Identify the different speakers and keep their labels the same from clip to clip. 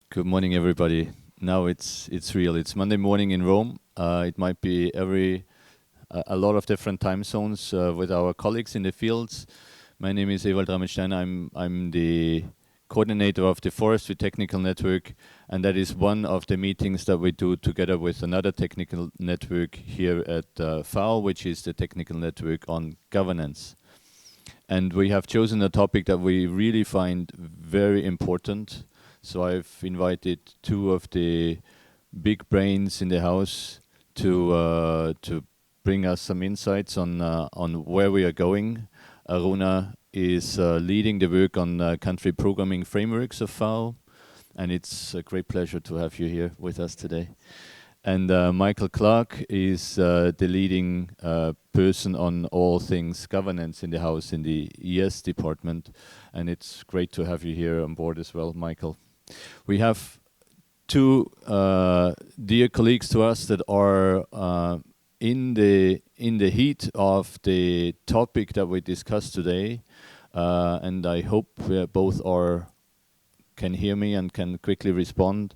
Speaker 1: Good morning, everybody. Now it's real. It's Monday morning in Rome. It might be a lot of different time zones with our colleagues in the fields. My name is Ewald Rametsteiner. I'm the coordinator of the Forestry Technical Network, and that is one of the meetings that we do together with another technical network here at FAO, which is the Technical Network on Governance. And we have chosen a topic that we really find very important. So I've invited two of the big brains in the house to bring us some insights on where we are going. Aruna is leading the work on country programming frameworks of FAO, and it's a great pleasure to have you here with us today. And Michael Clark is the leading person on all things governance in the house in the ES department, and it's great to have you here on board as well, Michael. We have two dear colleagues to us that are in the heat of the topic that we discussed today, and I hope both can hear me and can quickly respond.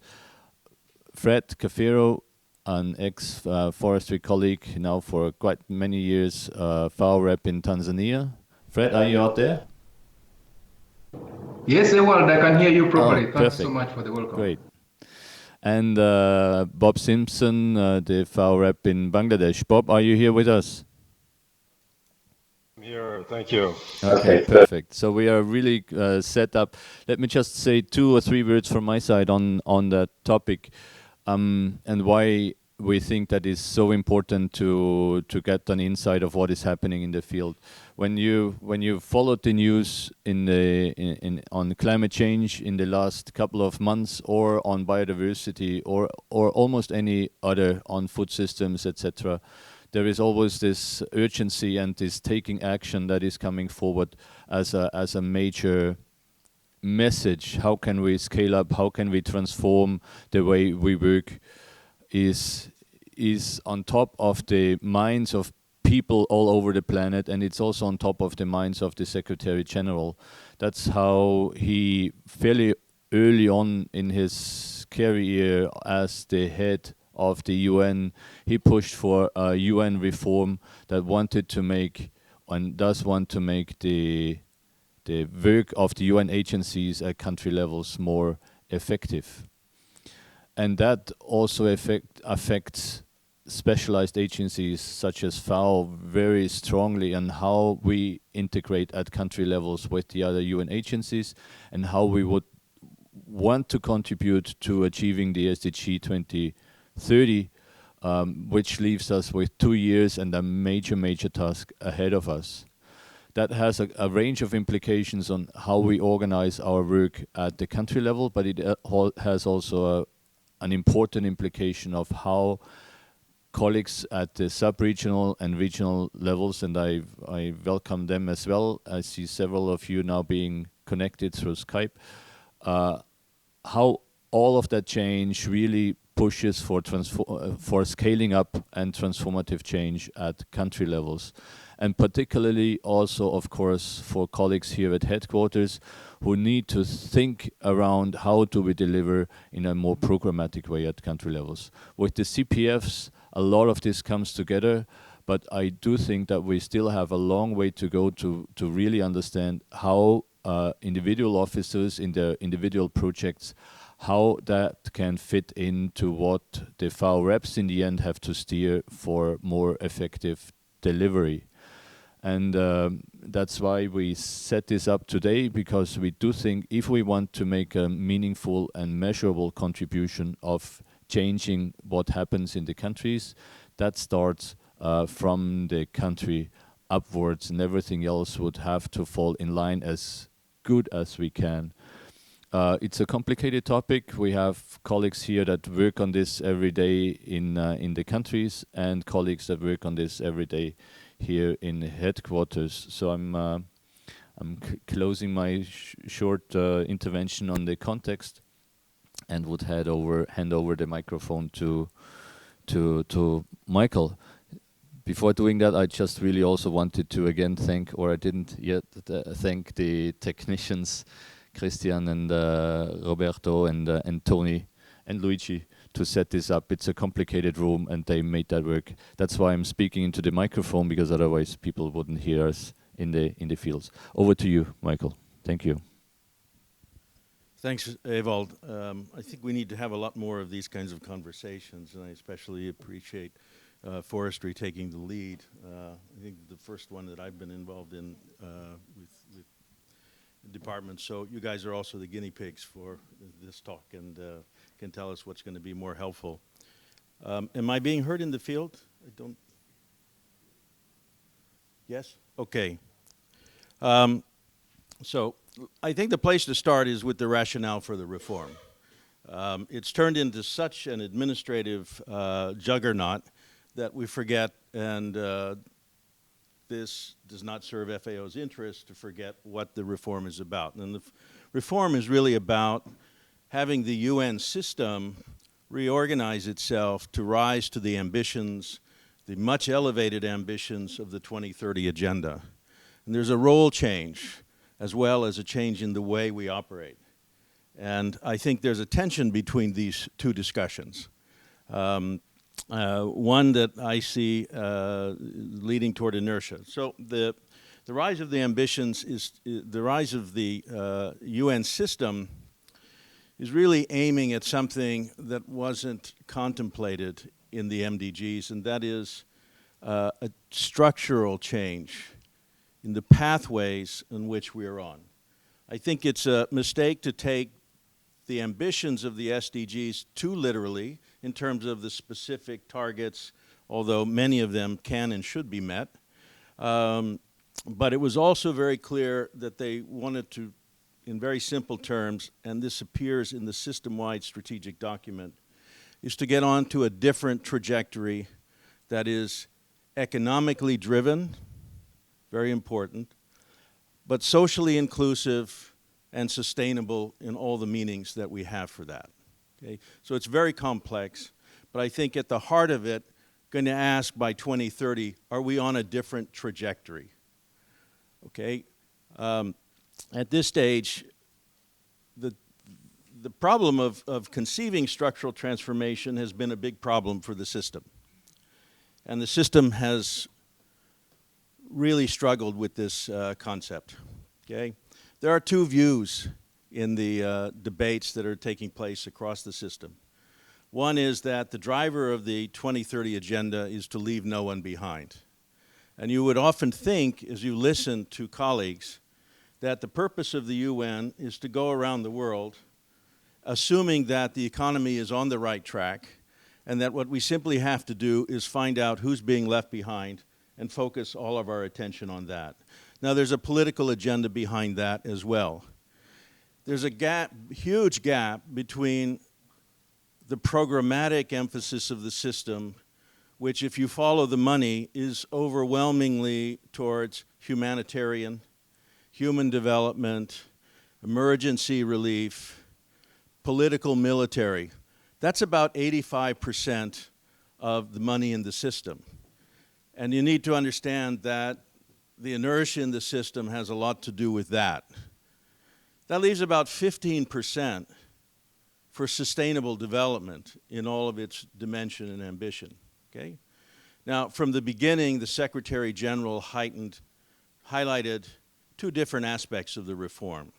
Speaker 1: Fred Kafeero, an ex-forestry colleague now for quite many years, FAO rep in Tanzania. Fred, are you out there?
Speaker 2: Yes, Ewald, I can hear you properly.
Speaker 1: Oh,
Speaker 2: thanks so much for the welcome.
Speaker 1: Great. And Bob Simpson, the FAO rep in Bangladesh. Bob, are you here with us?
Speaker 3: I'm here, thank you.
Speaker 1: Okay, perfect. So we are really set up. Let me just say 2 or 3 words from my side on that topic, and why we think that is so important to get an insight of what is happening in the field. When you followed the news on climate change in the last couple of months, or on biodiversity, or almost any other, on food systems, etc., there is always this urgency and this taking action that is coming forward as a major message. How can we scale up? How can we transform the way we work? Is on top of the minds of people all over the planet, and it's also on top of the minds of the Secretary General. That's how he, fairly early on in his career as the head of the UN, he pushed for a UN reform that wanted to make, and does want to make, the work of the UN agencies at country levels more effective. And that also affects specialized agencies such as FAO very strongly, and how we integrate at country levels with the other UN agencies, and how we would want to contribute to achieving the SDG 2030, which leaves us with 2 years and a major task ahead of us. That has a range of implications on how we organize our work at the country level, but it has also an important implication of how colleagues at the sub-regional and regional levels, and I welcome them as well. I see several of you now being connected through Skype. How all of that change really pushes for scaling up and transformative change at country levels. And particularly also, of course, for colleagues here at headquarters who need to think around how do we deliver in a more programmatic way at country levels. With the CPFs, a lot of this comes together, but I do think that we still have a long way to go to really understand how individual officers in their individual projects, how that can fit into what the FAO reps in the end have to steer for more effective delivery. And that's why we set this up today, because we do think if we want to make a meaningful and measurable contribution of changing what happens in the countries, that starts from the country upwards, and everything else would have to fall in line as good as we can. It's a complicated topic. We have colleagues here that work on this every day in the countries, and colleagues that work on this every day here in headquarters. So I'm closing my short intervention on the context, and would hand over the microphone to Michael. Before doing that, I just really also wanted to again thank, or I didn't yet thank the technicians Christian and Roberto and Tony and Luigi to set this up. It's a complicated room, and they made that work. That's why I'm speaking into the microphone, because otherwise people wouldn't hear us in the fields. Over to you, Michael. Thank you.
Speaker 4: Thanks, Ewald. I think we need to have a lot more of these kinds of conversations, and I especially appreciate Forestry taking the lead. I think the first one that I've been involved in with departments. So you guys are also the guinea pigs for this talk, and can tell us what's going to be more helpful. Am I being heard in the field? I don't. Yes? Okay. So I think the place to start is with the rationale for the reform. It's turned into such an administrative juggernaut that we forget, and this does not serve FAO's interest to forget what the reform is about. And the reform is really about having the UN system reorganize itself to rise to the ambitions, the much elevated ambitions of the 2030 agenda. And there's a role change as well as a change in the way we operate. And I think there's a tension between these two discussions. One that I see leading toward inertia. So the rise of the ambitions is the rise of the UN system is really aiming at something that wasn't contemplated in the MDGs, and that is a structural change in the pathways in which we are on. I think it's a mistake to take the ambitions of the SDGs too literally in terms of the specific targets, although many of them can and should be met. But it was also very clear that they wanted to, in very simple terms, and this appears in the system-wide strategic document, is to get on to a different trajectory that is economically driven, very important, but socially inclusive and sustainable in all the meanings that we have for that. Okay? So it's very complex, but I think at the heart of it, going to ask by 2030, are we on a different trajectory? Okay? At this stage, the problem of conceiving structural transformation has been a big problem for the system. And the system has really struggled with this concept. Okay? There are two views in the debates that are taking place across the system. One is that the driver of the 2030 agenda is to leave no one behind. And you would often think, as you listen to colleagues, that the purpose of the UN is to go around the world assuming that the economy is on the right track and that what we simply have to do is find out who's being left behind and focus all of our attention on that. Now, there's a political agenda behind that as well. There's a gap, huge gap between the programmatic emphasis of the system, which, if you follow the money, is overwhelmingly towards humanitarian, human development, emergency relief, political military. That's about 85% of the money in the system. And you need to understand that the inertia in the system has a lot to do with that. That leaves about 15% for sustainable development in all of its dimension and ambition. Okay? Now, from the beginning, the Secretary General highlighted two different aspects of the reform.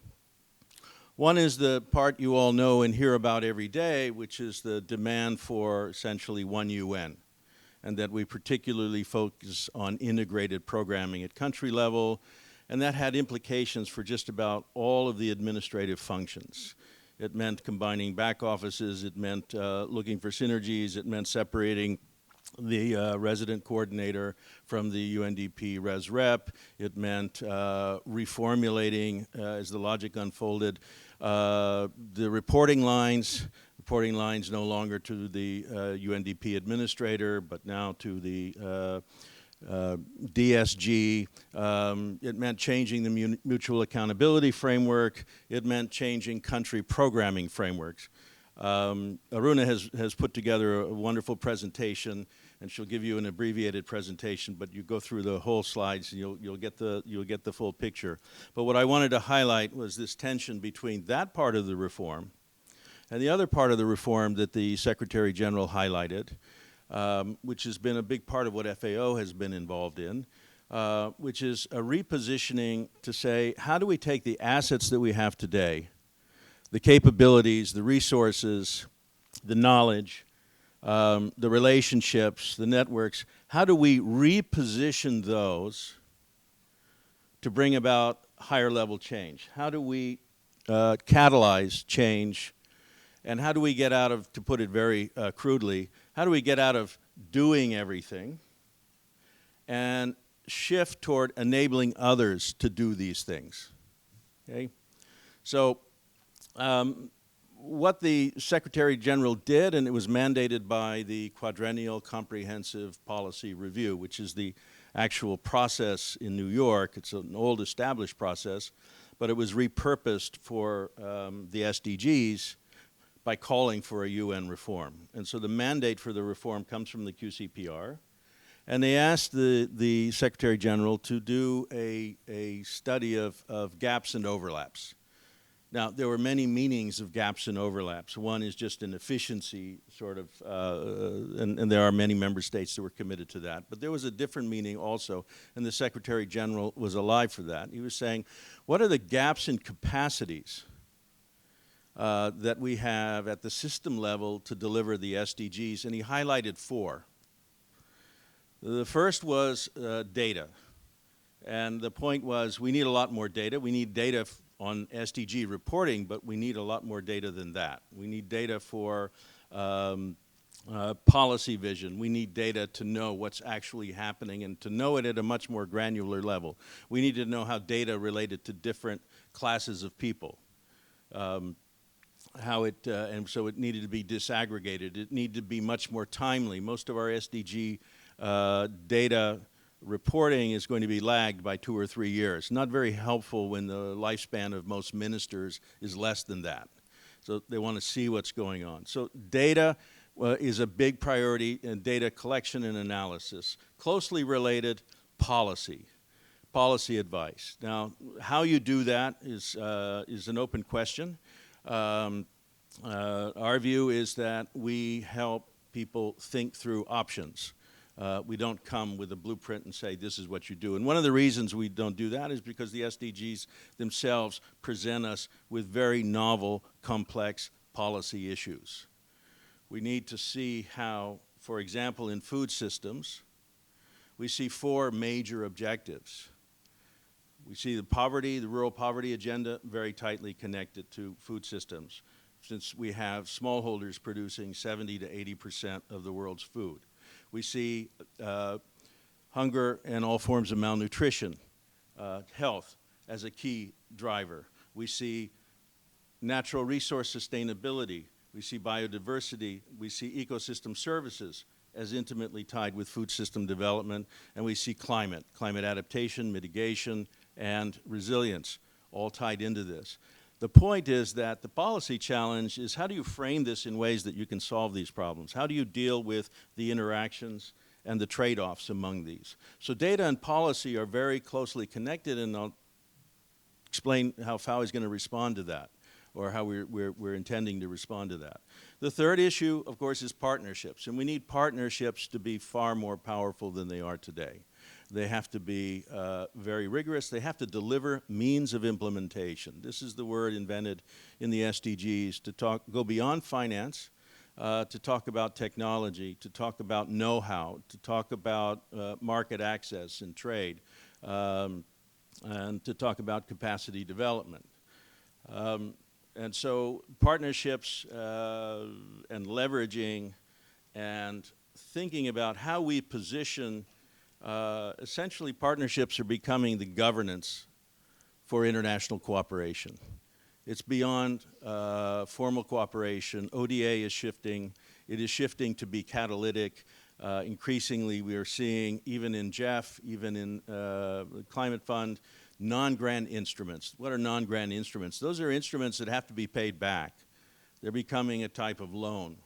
Speaker 4: One is the part you all know and hear about every day, which is the demand for essentially one UN, and that we particularly focus on integrated programming at country level, and that had implications for just about all of the administrative functions. It meant combining back offices, it meant looking for synergies, it meant separating the resident coordinator from the UNDP Res Rep. It meant reformulating, as the logic unfolded, the reporting lines no longer to the UNDP administrator, but now to the DSG. It meant changing the mutual accountability framework. It meant changing country programming frameworks. Aruna has put together a wonderful presentation, and she'll give you an abbreviated presentation, but you go through the whole slides and you'll get the full picture. But what I wanted to highlight was this tension between that part of the reform and the other part of the reform that the Secretary General highlighted, which has been a big part of what FAO has been involved in, which is a repositioning to say, how do we take the assets that we have today, the capabilities, the resources, the knowledge, the relationships, the networks, how do we reposition those to bring about higher level change? How do we catalyze change? And how do we get out of, to put it very crudely, how do we get out of doing everything and shift toward enabling others to do these things? Okay? So what the Secretary General did, and it was mandated by the Quadrennial Comprehensive Policy Review, which is the actual process in New York. It's an old established process, but it was repurposed for the SDGs by calling for a UN reform. And so the mandate for the reform comes from the QCPR. And they asked the Secretary General to do a study of gaps and overlaps. Now, there were many meanings of gaps and overlaps. One is just an efficiency sort of, and there are many member states that were committed to that. But there was a different meaning also, and the Secretary General was alive for that. He was saying, what are the gaps in capacities that we have at the system level to deliver the SDGs? And he highlighted 4. The first was data. And the point was, we need a lot more data. We need data on SDG reporting, but we need a lot more data than that. We need data for policy vision. We need data to know what's actually happening and to know it at a much more granular level. We need to know how data related to different classes of people. And so it needed to be disaggregated. It needed to be much more timely. Most of our SDG data reporting is going to be lagged by 2 or 3 years. Not very helpful when the lifespan of most ministers is less than that. So they want to see what's going on. So data is a big priority in data collection and analysis. Closely related, policy advice. Now, how you do that is an open question. Our view is that we help people think through options. We don't come with a blueprint and say, this is what you do. And one of the reasons we don't do that is because the SDGs themselves present us with very novel, complex policy issues. We need to see how, for example, in food systems, we see 4 major objectives. We see the rural poverty agenda very tightly connected to food systems, since we have smallholders producing 70 to 80% of the world's food. We see hunger and all forms of malnutrition, health as a key driver. We see natural resource sustainability. We see biodiversity. We see ecosystem services as intimately tied with food system development. And we see climate adaptation, mitigation, and resilience, all tied into this. The point is that the policy challenge is, how do you frame this in ways that you can solve these problems? How do you deal with the interactions and the trade-offs among these? So data and policy are very closely connected, and I'll explain how FAO is going to respond to that, or how we're intending to respond to that. The third issue, of course, is partnerships, and we need partnerships to be far more powerful than they are today. They have to be very rigorous. They have to deliver means of implementation. This is the word invented in the SDGs to go beyond finance, to talk about technology, to talk about know-how, to talk about market access and trade, and to talk about capacity development. And so partnerships and leveraging and thinking about how we position, essentially partnerships are becoming the governance for international cooperation. It's beyond formal cooperation. ODA is shifting. It is shifting to be catalytic. Increasingly, we are seeing, even in GEF, even in the Climate Fund, non-grant instruments. What are non-grant instruments? Those are instruments that have to be paid back. They're becoming a type of loan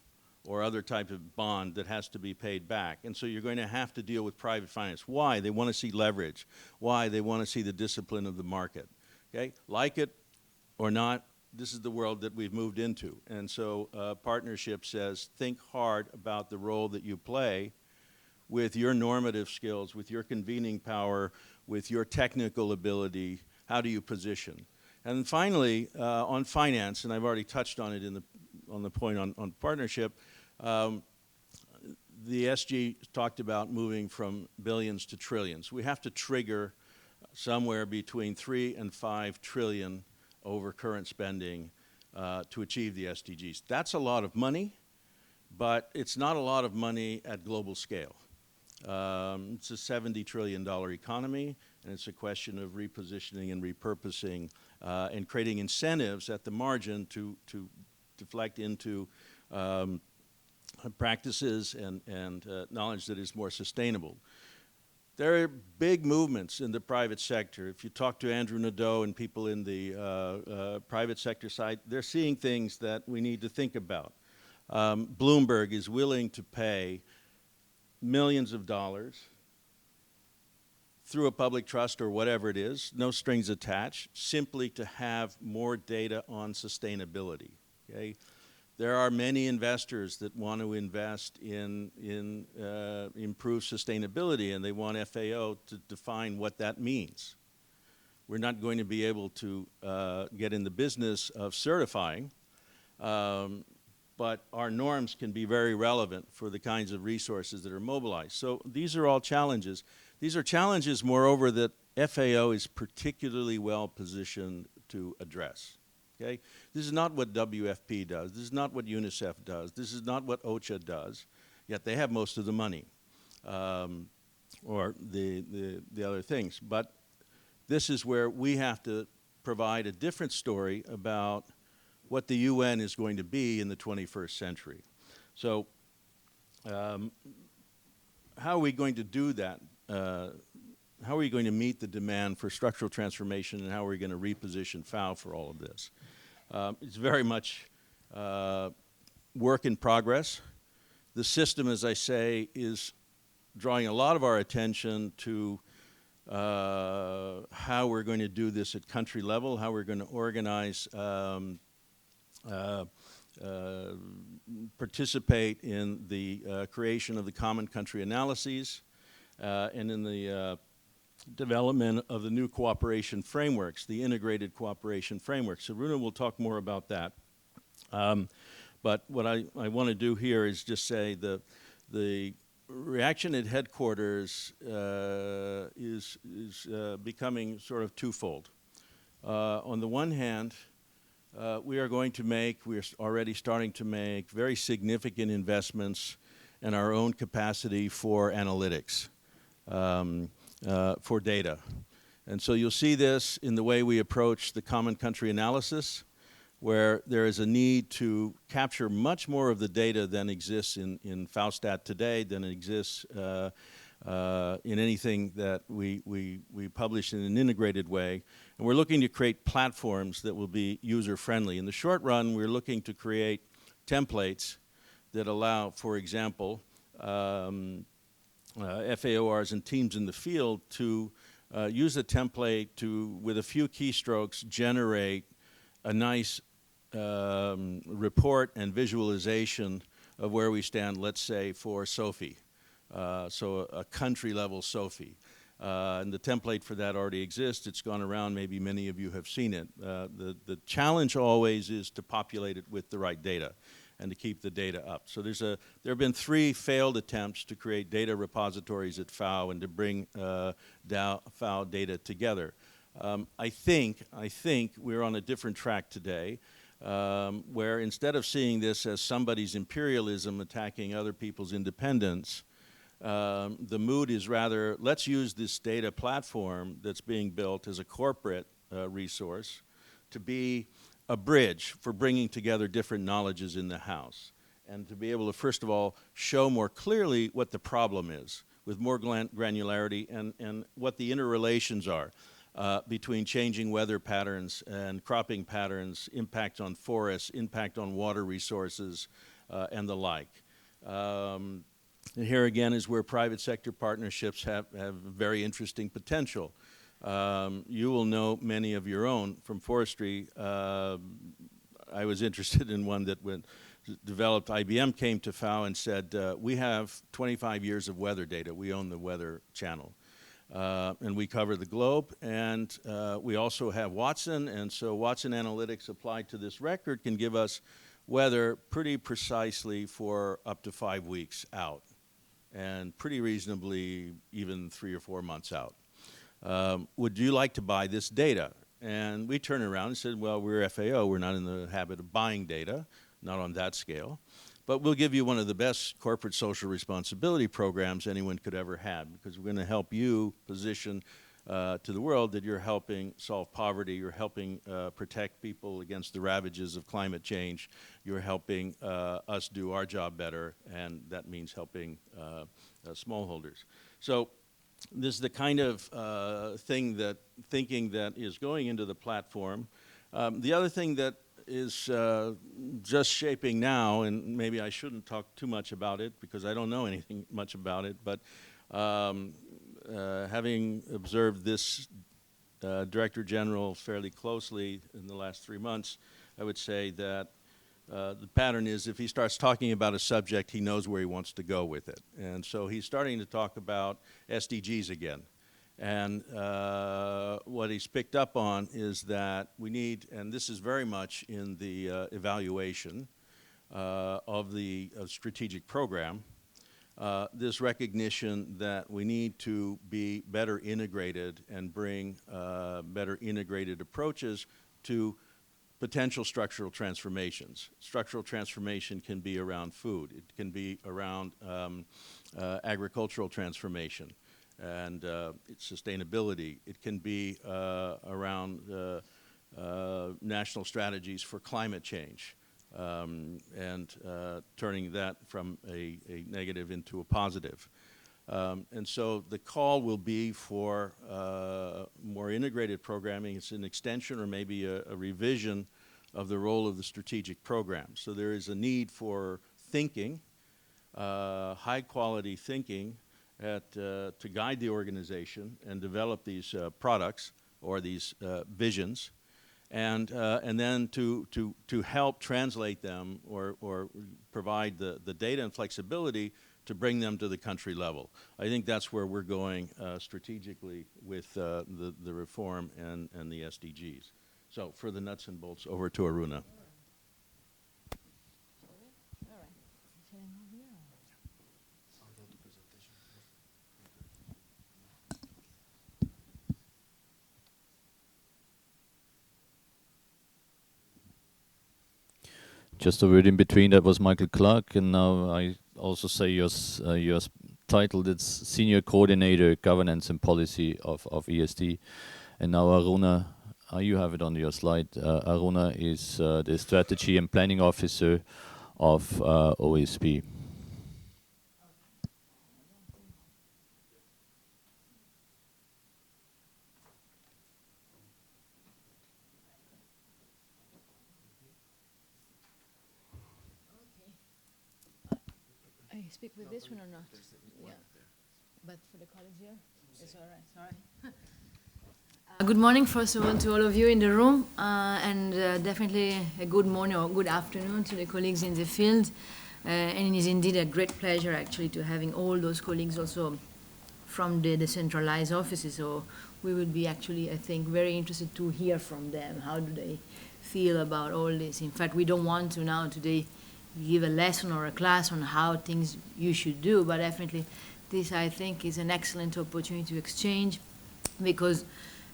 Speaker 4: or other type of bond that has to be paid back. And so you're going to have to deal with private finance. Why? They want to see leverage. Why? They want to see the discipline of the market. Okay? Like it or not, this is the world that we've moved into. And so partnership says, think hard about the role that you play with your normative skills, with your convening power, with your technical ability. How do you position? And finally, on finance, and I've already touched on it on the point on partnership, the SG talked about moving from billions to trillions. We have to trigger somewhere between 3 and 5 trillion over current spending to achieve the SDGs. That's a lot of money, but it's not a lot of money at global scale. It's a $70 trillion economy, and it's a question of repositioning and repurposing and creating incentives at the margin to deflect into practices and knowledge that is more sustainable. There are big movements in the private sector. If you talk to Andrew Nadeau and people in the private sector side, they're seeing things that we need to think about. Bloomberg is willing to pay millions of dollars through a public trust or whatever it is, no strings attached, simply to have more data on sustainability. Okay? There are many investors that want to invest in improved sustainability, and they want FAO to define what that means. We're not going to be able to get in the business of certifying, but our norms can be very relevant for the kinds of resources that are mobilized. So these are all challenges. These are challenges, moreover, that FAO is particularly well positioned to address. Okay? This is not what WFP does. This is not what UNICEF does. This is not what OCHA does, yet they have most of the money or the other things. But this is where we have to provide a different story about what the UN is going to be in the 21st century. So how are we going to do that? How are we going to meet the demand for structural transformation, and how are we going to reposition FAO for all of this? It's very much work in progress. The system, as I say, is drawing a lot of our attention to how we're going to do this at country level, how we're going to organize, participate in the creation of the common country analyses, and in the development of the new cooperation frameworks, the integrated cooperation frameworks. Aruna will talk more about that. But what I want to do here is just say the reaction at headquarters is becoming sort of twofold. On the one hand, we are already starting to make very significant investments in our own capacity for analytics, for data. And so you'll see this in the way we approach the common country analysis, where there is a need to capture much more of the data than exists in FAOStat today, than exists in anything that we publish in an integrated way. And we're looking to create platforms that will be user-friendly. In the short run, we're looking to create templates that allow, for example, FAORs and teams in the field to use a template to, with a few keystrokes, generate a nice report and visualization of where we stand, let's say, for SOFI, so a country-level SOFI. And the template for that already exists. It's gone around. Maybe many of you have seen it. The challenge always is to populate it with the right data and to keep the data up. So there have been 3 failed attempts to create data repositories at FAO and to bring FAO data together. I think we're on a different track today, where instead of seeing this as somebody's imperialism attacking other people's independence, the mood is rather, let's use this data platform that's being built as a corporate resource to be a bridge for bringing together different knowledges in the house, and to be able to, first of all, show more clearly what the problem is with more granularity, and what the interrelations are between changing weather patterns and cropping patterns, impact on forests, impact on water resources, and the like. And here again is where private sector partnerships have very interesting potential. You will know many of your own from forestry. I was interested in one that when developed, IBM came to FAO and said, we have 25 years of weather data. We own the weather channel. And we cover the globe, and we also have Watson, and so Watson Analytics applied to this record can give us weather pretty precisely for up to 5 weeks out, and pretty reasonably even 3 or 4 months out. Would you like to buy this data? And we turned around and said, well, we're FAO, we're not in the habit of buying data, not on that scale. But we'll give you one of the best corporate social responsibility programs anyone could ever have, because we're going to help you position to the world that you're helping solve poverty, you're helping protect people against the ravages of climate change, you're helping us do our job better, and that means helping smallholders. So this is the kind of thinking that is going into the platform. The other thing that is just shaping now, and maybe I shouldn't talk too much about it because I don't know anything much about it, but having observed this Director General fairly closely in the last 3 months, I would say that the pattern is if he starts talking about a subject, he knows where he wants to go with it. And so he's starting to talk about SDGs again. And what he's picked up on is that we need, and this is very much in the evaluation of the strategic program, this recognition that we need to be better integrated and bring better integrated approaches to potential structural transformations. Structural transformation can be around food. It can be around agricultural transformation and its sustainability. It can be around national strategies for climate change and turning that from a negative into a positive. And so the call will be for more integrated programming. It's an extension or maybe a revision of the role of the strategic program. So there is a need for thinking, high quality thinking, to guide the organization and develop these products or these visions, and then to help translate them or provide the data and flexibility to bring them to the country level. I think that's where we're going strategically with the reform and the SDGs. So for the nuts and bolts, over to Aruna.
Speaker 1: Just a word in between, that was Michael Clark, and now I also say your title, it's Senior Coordinator, Governance and Policy of ESD. And now Aruna, you have it on your slide. Aruna is the Strategy and Planning Officer of OSP.
Speaker 5: I speak with this one or not? Yeah. But for the colleagues here, it's all right. Sorry. Good morning, first of all, to all of you in the room, and definitely a good morning or good afternoon to the colleagues in the field. And it is indeed a great pleasure, actually, to having all those colleagues also from the decentralized offices. So we would be actually, I think, very interested to hear from them. How do they feel about all this? In fact, we don't want to now today give a lesson or a class on how things you should do, but definitely this, I think, is an excellent opportunity to exchange, because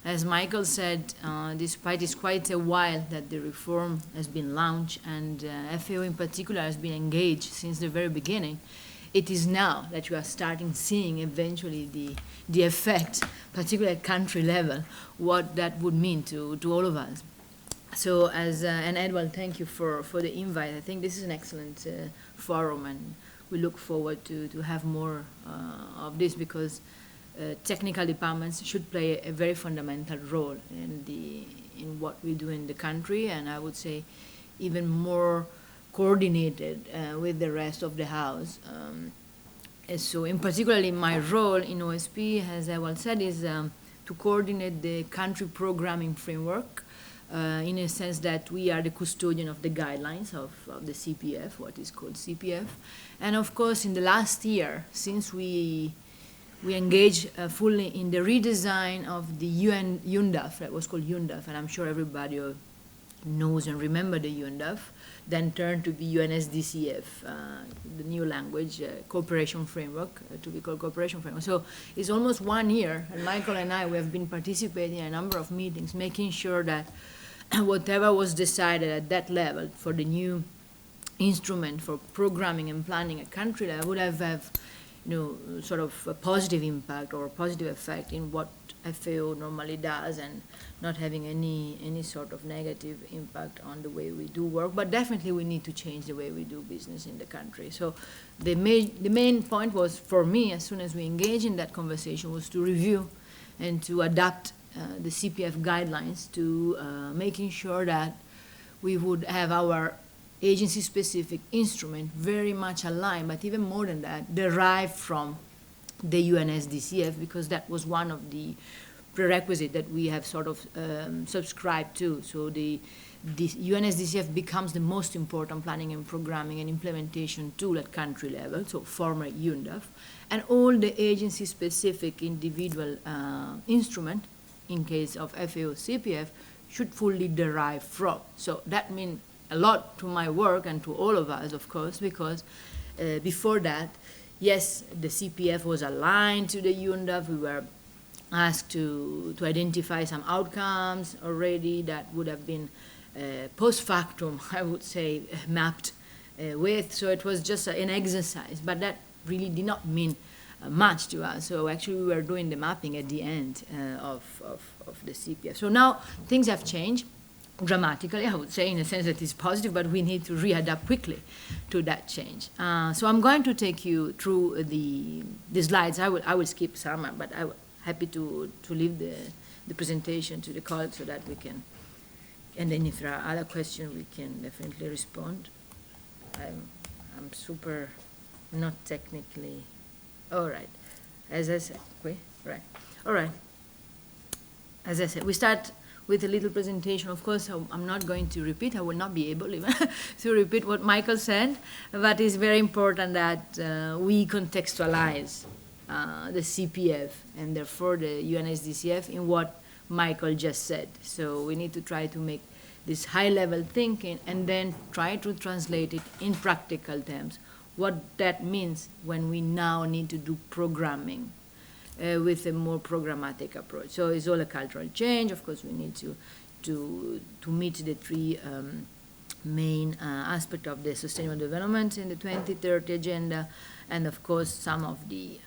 Speaker 5: as Michael said, despite it's quite a while that the reform has been launched, and FAO in particular has been engaged since the very beginning, it is now that you are starting seeing eventually the effect, particularly at country level, what that would mean to all of us. So and Ewald, thank you for the invite. I think this is an excellent forum, and we look forward to have more of this, because technical departments should play a very fundamental role in what we do in the country, and I would say even more coordinated with the rest of the house. And so in particularly my role in OSP, as Ewald said, is to coordinate the country programming framework in a sense that we are the custodian of the guidelines of the CPF, what is called CPF. And of course, in the last year, since we engaged fully in the redesign of the UN UNDAF, that was called UNDAF, and I'm sure everybody knows and remember the UNDAF, then turned to be UNSDCF, the new language, cooperation framework, to be called cooperation framework. So it's almost 1 year, and Michael and I, we have been participating in a number of meetings, making sure that whatever was decided at that level for the new instrument for programming and planning at country level would have sort of a positive impact or a positive effect in what FAO normally does, and not having any sort of negative impact on the way we do work. But definitely we need to change the way we do business in the country. So the main point was, for me, as soon as we engage in that conversation, was to review and to adapt the CPF guidelines to making sure that we would have our agency-specific instrument very much aligned, but even more than that, derived from the UNSDCF, because that was one of the prerequisites that we have sort of subscribed to. So the UNSDCF becomes the most important planning and programming and implementation tool at country level, so former UNDAF, and all the agency-specific individual instrument, in case of FAO CPF, should fully derive from. So that means a lot to my work and to all of us, of course, because before that, yes, the CPF was aligned to the UNDAF. We were asked to identify some outcomes already that would have been post factum, I would say, mapped with. So it was just an exercise, but that really did not mean much to us. So actually we were doing the mapping at the end of the CPF. So now things have changed dramatically, I would say, in a sense that it's positive, but we need to readapt quickly to that change. So I'm going to take you through the slides. I will skip some, but I'm happy to leave the presentation to the colleagues so that we can, and then if there are other questions, we can definitely respond. I'm super not technically, all right. As I said, right, all right. As I said, we start with a little presentation. Of course, I'm not going to repeat. I will not be able even to repeat what Michael said, but it's very important that we contextualize the CPF and therefore the UNSDCF in what Michael just said. So we need to try to make this high-level thinking and then try to translate it in practical terms, what that means when we now need to do programming with a more programmatic approach. So it's all a cultural change. Of course, we need to meet the three main aspects of the sustainable development in the 2030 agenda, and of course some of the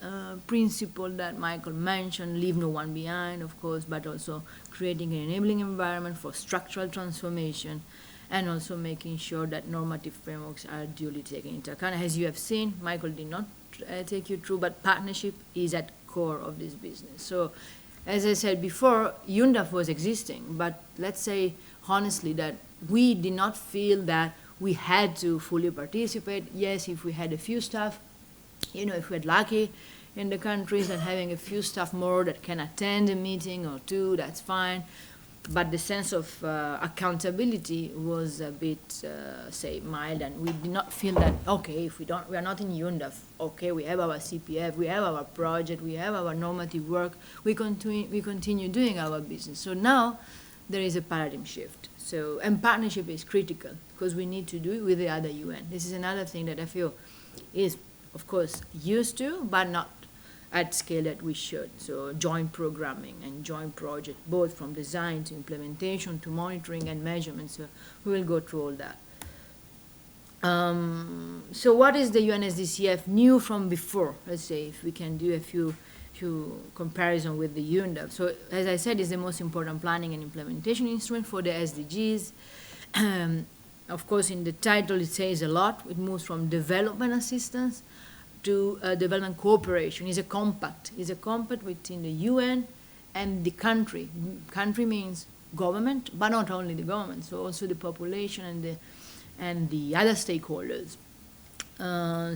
Speaker 5: principles that Michael mentioned, leave no one behind, of course, but also creating an enabling environment for structural transformation, and also making sure that normative frameworks are duly taken into account. As you have seen, Michael did not take you through, but partnership is at core of this business. So as I said before, UNDAF was existing, but let's say honestly that we did not feel that we had to fully participate. Yes, if we had a few staff, if we had lucky in the countries and having a few staff more that can attend a meeting or two, that's fine. But the sense of accountability was a bit, say, mild, and we did not feel that, okay, if we are not in UNDAF, okay, we have our CPF, we have our project, we have our normative work, we continue doing our business. So now there is a paradigm shift. So, and partnership is critical because we need to do it with the other UN. This is another thing that FAO is, of course, used to, but not at scale that we should. So joint programming and joint project, both from design to implementation to monitoring and measurement. So we will go through all that. So what is the UNSDCF new from before? Let's say if we can do a few comparison with the UNDAP. So as I said, it's the most important planning and implementation instrument for the SDGs. Of course, in the title it says a lot. It moves from development assistance to development cooperation. It's a compact. It's a compact between the UN and the country. Country means government, but not only the government, so also the population and and the other stakeholders.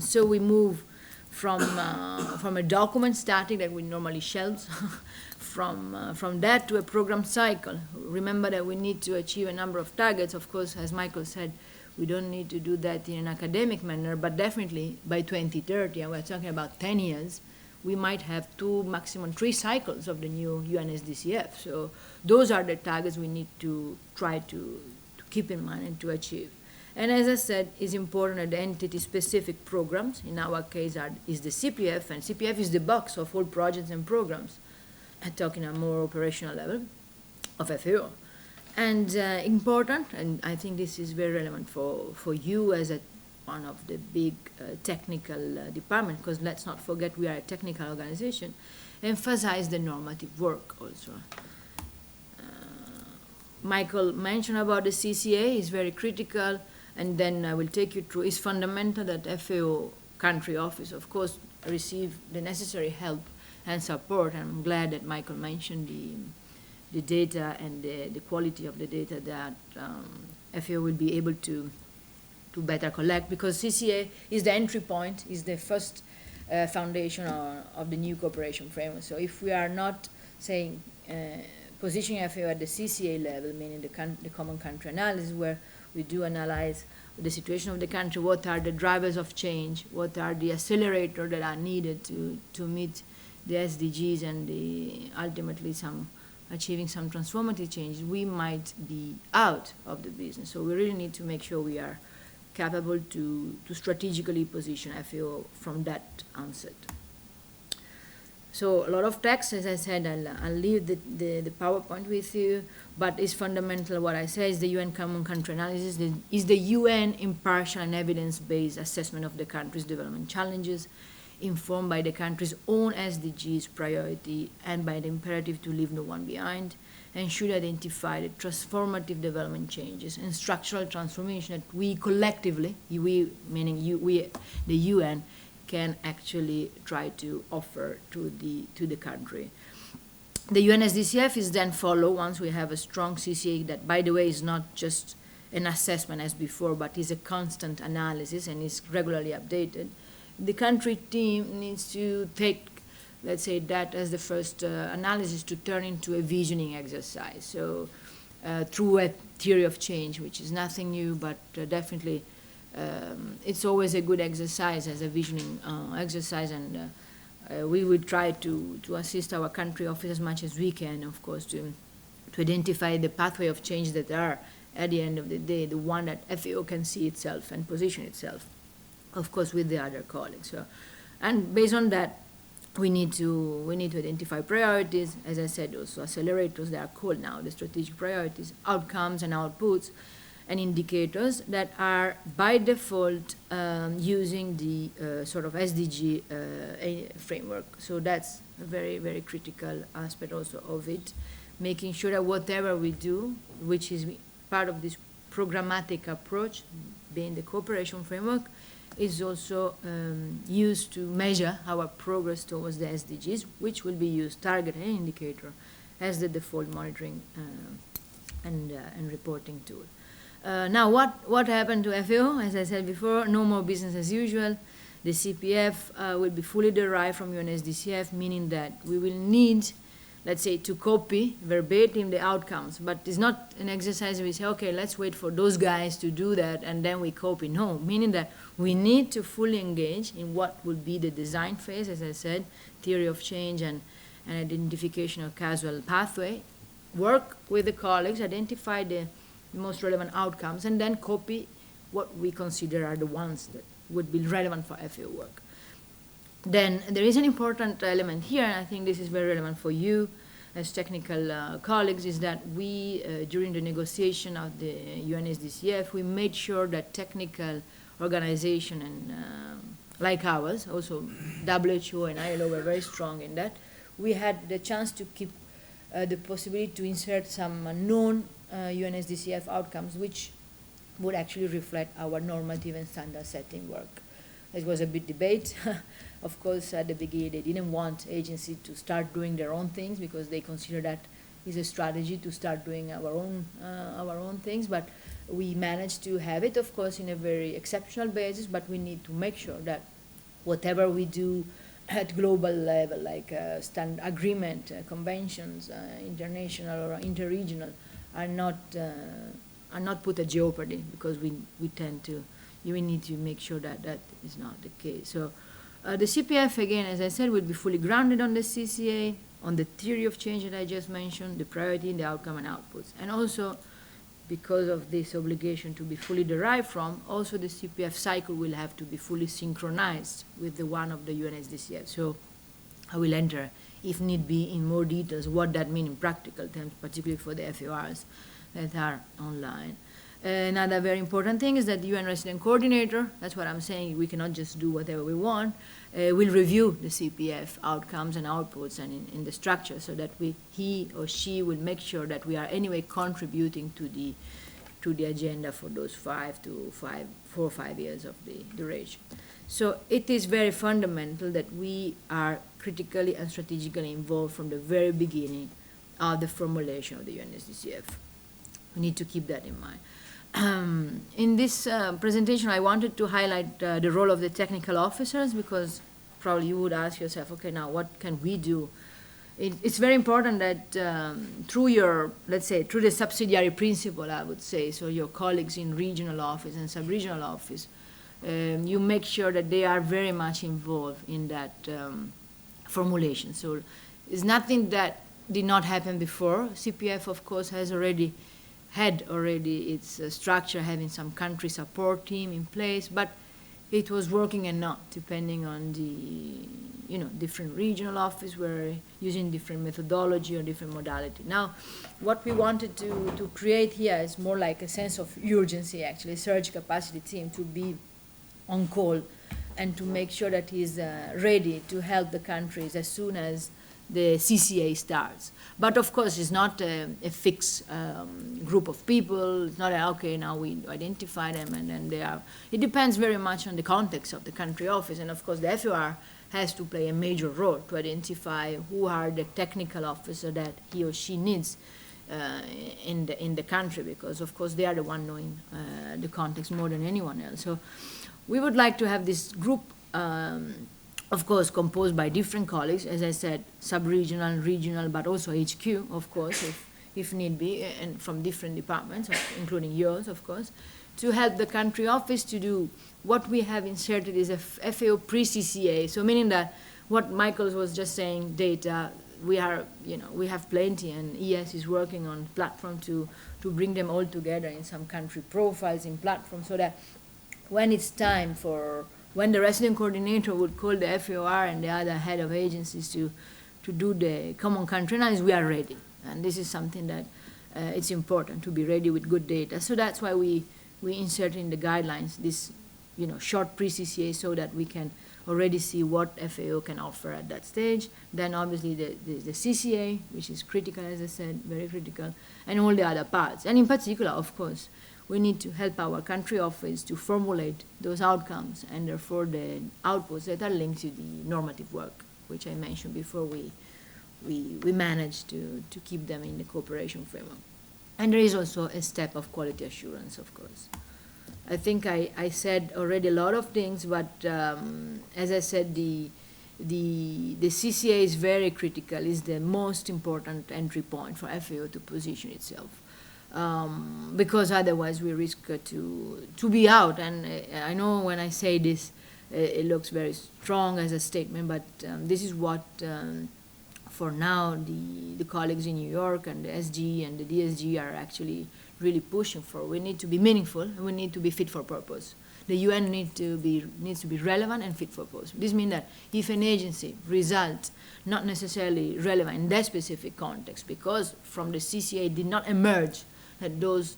Speaker 5: So we move from a document static that we normally shelve, from that to a program cycle. Remember that we need to achieve a number of targets. Of course, as Michael said, we don't need to do that in an academic manner, but definitely by 2030, and we're talking about 10 years, we might have 2, maximum 3 cycles of the new UNSDCF. So those are the targets we need to try to keep in mind and to achieve. And as I said, it's important that the entity-specific programs, in our case, is the CPF, and CPF is the box of all projects and programs, talking on a more operational level of FAO. And important, and I think this is very relevant for you as one of the big technical departments, because let's not forget we are a technical organization, emphasize the normative work also. Michael mentioned about the CCA, is very critical, and then I will take you through. It's fundamental that FAO country office, of course, receive the necessary help and support. And I'm glad that Michael mentioned the data and the quality of the data that FAO will be able to better collect, because CCA is the entry point, is the first foundation of the new cooperation framework. So if we are not saying positioning FAO at the CCA level, meaning the common country analysis, where we do analyze the situation of the country, what are the drivers of change, what are the accelerators that are needed to meet the SDGs and ultimately achieving some transformative change, we might be out of the business. So we really need to make sure we are capable to strategically position FAO from that onset. So a lot of text, as I said, I'll leave the PowerPoint with you, but it's fundamental what I say is the UN Common Country Analysis is the UN impartial and evidence-based assessment of the country's development challenges, informed by the country's own SDGs priority and by the imperative to leave no one behind, and should identify the transformative development changes and structural transformation that we collectively, we, the UN, can actually try to offer to the country. The UNSDCF is then followed once we have a strong CCA that, by the way, is not just an assessment as before, but is a constant analysis and is regularly updated. The country team needs to take, let's say, that as the first analysis to turn into a visioning exercise. So through a theory of change, which is nothing new, but definitely it's always a good exercise as a visioning exercise, and we will try to assist our country office as much as we can, of course, to identify the pathway of change that are, at the end of the day, the one that FAO can see itself and position itself, of course, with the other colleagues. So, and based on that, we need to identify priorities, as I said, also accelerators, they are called now, the strategic priorities, outcomes and outputs, and indicators that are by default using the sort of SDG framework. So that's a very, very critical aspect also of it, making sure that whatever we do, which is part of this programmatic approach, being the cooperation framework, is also used to measure our progress towards the SDGs, which will be used, target and indicator, as the default monitoring and reporting tool. Now, what happened to FAO? As I said before, no more business as usual. The CPF will be fully derived from UNSDCF, meaning that we will need, let's say, to copy verbatim the outcomes. But it's not an exercise where we say, okay, let's wait for those guys to do that and then we copy. No, meaning that we need to fully engage in what will be the design phase, as I said, theory of change and identification of causal pathway, work with the colleagues, identify the most relevant outcomes, and then copy what we consider are the ones that would be relevant for FAO work. Then there is an important element here, and I think this is very relevant for you as technical colleagues, is that we, during the negotiation of the UNSDCF, we made sure that technical organization and like ours, also WHO and ILO were very strong in that, we had the chance to keep the possibility to insert some known UNSDCF outcomes which would actually reflect our normative and standard setting work. It was a big debate. Of course, at the beginning, they didn't want agencies to start doing their own things because they consider that is a strategy to start doing our own things. But We managed to have it, of course, in a very exceptional basis, but we need to make sure that whatever we do at global level, like stand agreement, conventions, international or interregional, are not put at jeopardy, because we tend to, we need to make sure that that is not the case. So the CPF, again, as I said, will be fully grounded on the CCA, on the theory of change that I just mentioned, the priority, the outcome and outputs. And also, because of this obligation to be fully derived from, also the CPF cycle will have to be fully synchronized with the one of the UNSDCF. So I will enter, if need be, in more details what that means in practical terms, particularly for the FAORs that are online. Another very important thing is that the UN Resident Coordinator, that's what I'm saying, we cannot just do whatever we want, will review the CPF outcomes and outputs and in the structure, so that he or she will make sure that we are anyway contributing to the agenda for those 4 or 5 years of the duration. So it is very fundamental that we are critically and strategically involved from the very beginning of the formulation of the UNSDCF. We need to keep that in mind. In this presentation, I wanted to highlight the role of the technical officers, because probably you would ask yourself, okay, now what can we do? It's very important that through your, let's say, through the subsidiary principle, I would say, so your colleagues in regional office and sub-regional office, you make sure that they are very much involved in that formulation. So it's nothing that did not happen before. CPF, of course, had already its structure, having some country support team in place, but it was working and not, depending on the different regional office were using different methodology or different modality. Now, what we wanted to create here is more like a sense of urgency, actually, surge capacity team to be on call and to make sure that he's ready to help the countries as soon as the CCA starts. But of course, it's not a fixed group of people. It's not, okay, now we identify them and then they are. It depends very much on the context of the country office. And of course, the FAO has to play a major role to identify who are the technical officer that he or she needs in the country, because of course, they are the one knowing the context more than anyone else. So we would like to have this group of course, composed by different colleagues, as I said, sub-regional, regional, but also HQ, of course, if need be, and from different departments, including yours, of course, to help the country office to do what we have inserted is a FAO pre-CCA. So meaning that what Michael was just saying, data, we have plenty, and ES is working on platform to bring them all together in some country profiles in platform, so that when it's time when the resident coordinator would call the FAOR and the other head of agencies to do the common country analysis, we are ready. And this is something that it's important to be ready with good data. So that's why we insert in the guidelines this short pre-CCA, so that we can already see what FAO can offer at that stage. Then obviously the CCA, which is critical, as I said, very critical, and all the other parts. And in particular, of course, we need to help our country office to formulate those outcomes and therefore the outputs that are linked to the normative work, which I mentioned before we managed to keep them in the cooperation framework. And there is also a step of quality assurance, of course. I think I said already a lot of things, but as I said, the CCA is very critical, is the most important entry point for FAO to position itself. Because otherwise we risk to be out. And I know when I say this, it looks very strong as a statement, but this is what, for now, the colleagues in New York and the SG and the DSG are actually really pushing for. We need to be meaningful, and we need to be fit for purpose. The UN needs to be relevant and fit for purpose. This means that if an agency results not necessarily relevant in that specific context, because from the CCA did not emerge that those,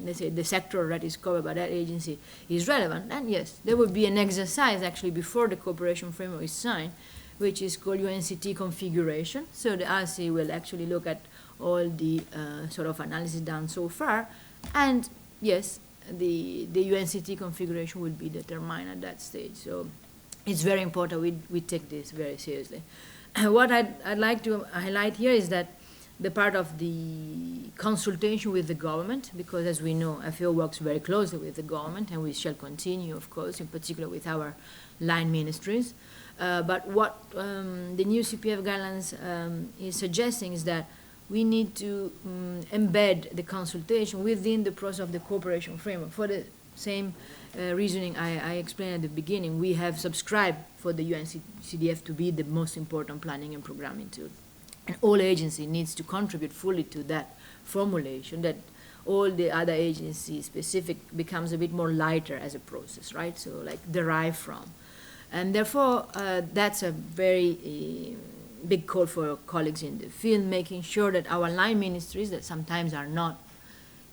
Speaker 5: let's say, the sector that is covered by that agency is relevant, then yes, there will be an exercise actually before the cooperation framework is signed, which is called UNCT configuration. So the RC will actually look at all the sort of analysis done so far, and yes, the UNCT configuration will be determined at that stage. So it's very important we take this very seriously. What I'd like to highlight here is that the part of the consultation with the government, because as we know, FAO works very closely with the government, and we shall continue, of course, in particular with our line ministries. But what the new CPF guidelines is suggesting is that we need to embed the consultation within the process of the cooperation framework. For the same reasoning I explained at the beginning, we have subscribed for the UNCDF to be the most important planning and programming tool. And all agency needs to contribute fully to that formulation, that all the other agency specific becomes a bit more lighter as a process, right? So like derive from. And therefore, that's a very big call for colleagues in the field, making sure that our line ministries, that sometimes are not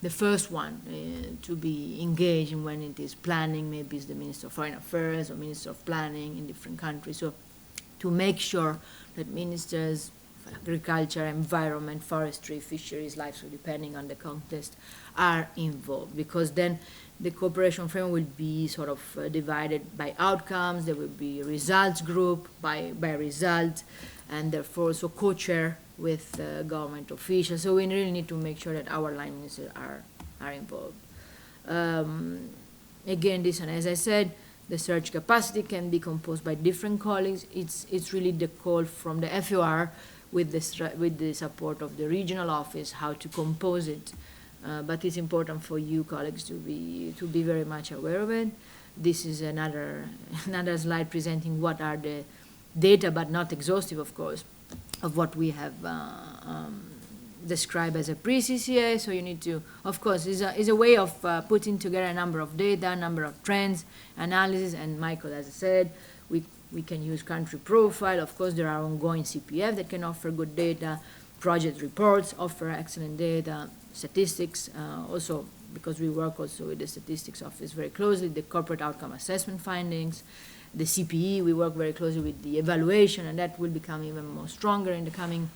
Speaker 5: the first one to be engaged in when it is planning, maybe it's the Minister of Foreign Affairs or Minister of Planning in different countries. So to make sure that ministers of agriculture, environment, forestry, fisheries, livestock, depending on the context, are involved, because then the cooperation framework will be sort of divided by outcomes. There will be a results group by result, and therefore also co-chair with government officials. So we really need to make sure that our line ministers are involved. Again, this one, as I said, the search capacity can be composed by different colleagues. It's really the call from the FOR with the support of the regional office how to compose it. But it's important for you colleagues to be very much aware of it. This is another slide presenting what are the data, but not exhaustive, of course, of what we have described as a pre-CCA. So you need to, of course, is a way of putting together a number of data, a number of trends, analysis, and Michael, as I said, we can use country profile. Of course, there are ongoing CPF that can offer good data, project reports offer excellent data, statistics, also because we work also with the statistics office very closely, the corporate outcome assessment findings, the CPE, we work very closely with the evaluation, and that will become even more stronger in the coming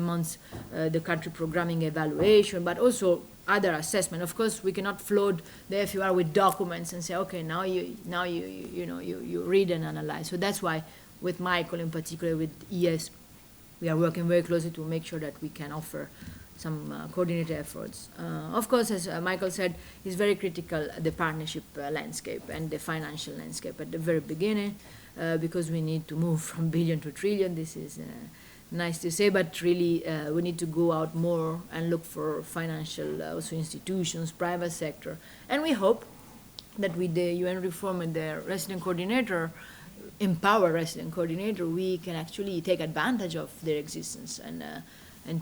Speaker 5: months, the country programming evaluation, but also other assessment. Of course, we cannot flood the FUR with documents and say, okay, now you read and analyze. So that's why with Michael in particular, with ES, we are working very closely to make sure that we can offer some coordinated efforts. Of course, as Michael said, it's very critical, the partnership landscape and the financial landscape at the very beginning, because we need to move from billion to trillion. This is nice to say, but really we need to go out more and look for financial also institutions, private sector. And we hope that with the UN reform and the resident coordinator, empower resident coordinator, we can actually take advantage of their existence and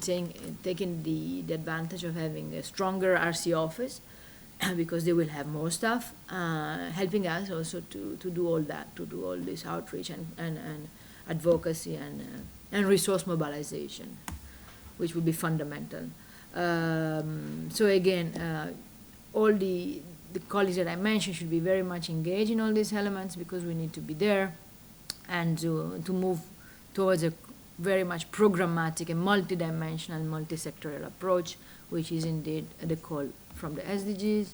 Speaker 5: taking the advantage of having a stronger RC office, because they will have more staff, helping us also to do all that, to do all this outreach and advocacy and resource mobilization, which will be fundamental. So again, all the colleagues that I mentioned should be very much engaged in all these elements, because we need to be there and to move towards a very much programmatic and multidimensional, multi-sectorial approach, which is indeed the call from the SDGs.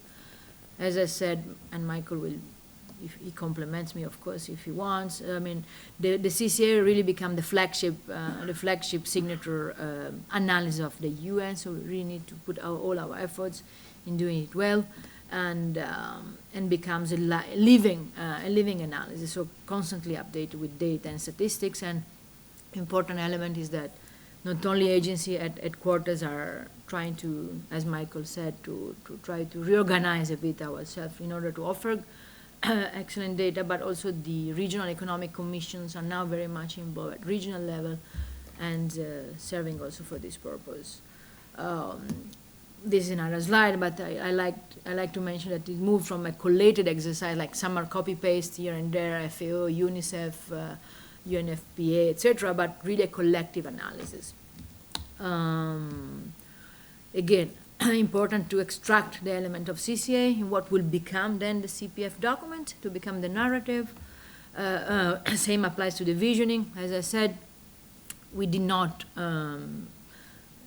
Speaker 5: As I said, and Michael will, if he compliments me, of course, if he wants. I mean, the CCA really become the flagship signature analysis of the UN. So we really need to put all our efforts in doing it well, and becomes a living analysis. So constantly updated with data and statistics. And important element is that not only agency at headquarters are trying to, as Michael said, to try to reorganize a bit ourselves in order to offer excellent data, but also the regional economic commissions are now very much involved at regional level and serving also for this purpose. This is another slide, but I like to mention that it moved from a collated exercise, like some are copy-paste here and there, FAO, UNICEF, UNFPA, etc., but really a collective analysis. Again, important to extract the element of CCA in what will become then the CPF document, to become the narrative. Same applies to the visioning. As I said, we did not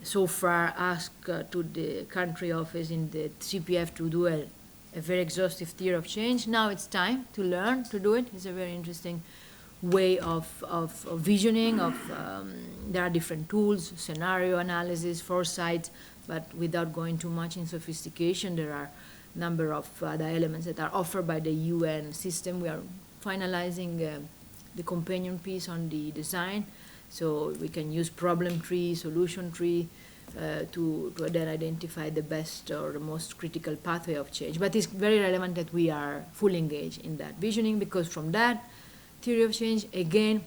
Speaker 5: so far ask to the country office in the CPF to do a very exhaustive theory of change. Now it's time to learn to do it. It's a very interesting way of visioning, there are different tools, scenario analysis, foresight, but without going too much in sophistication, there are a number of other elements that are offered by the UN system. We are finalizing the companion piece on the design, so we can use problem tree, solution tree, to then identify the best or the most critical pathway of change. But it's very relevant that we are fully engaged in that visioning, because from that theory of change, again,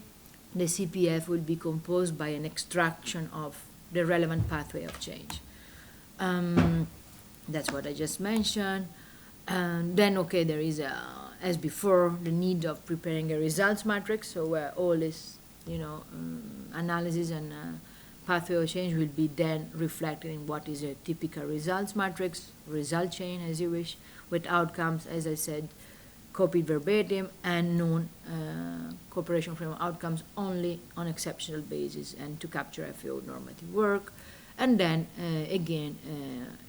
Speaker 5: the CPF will be composed by an extraction of the relevant pathway of change. That's what I just mentioned. And then, okay, there is, as before, the need of preparing a results matrix, so where all this, analysis and pathway of change will be then reflected in what is a typical results matrix, result chain, as you wish, with outcomes, as I said, copied verbatim, and known cooperation framework outcomes only on exceptional basis and to capture FAO normative work. And then, again,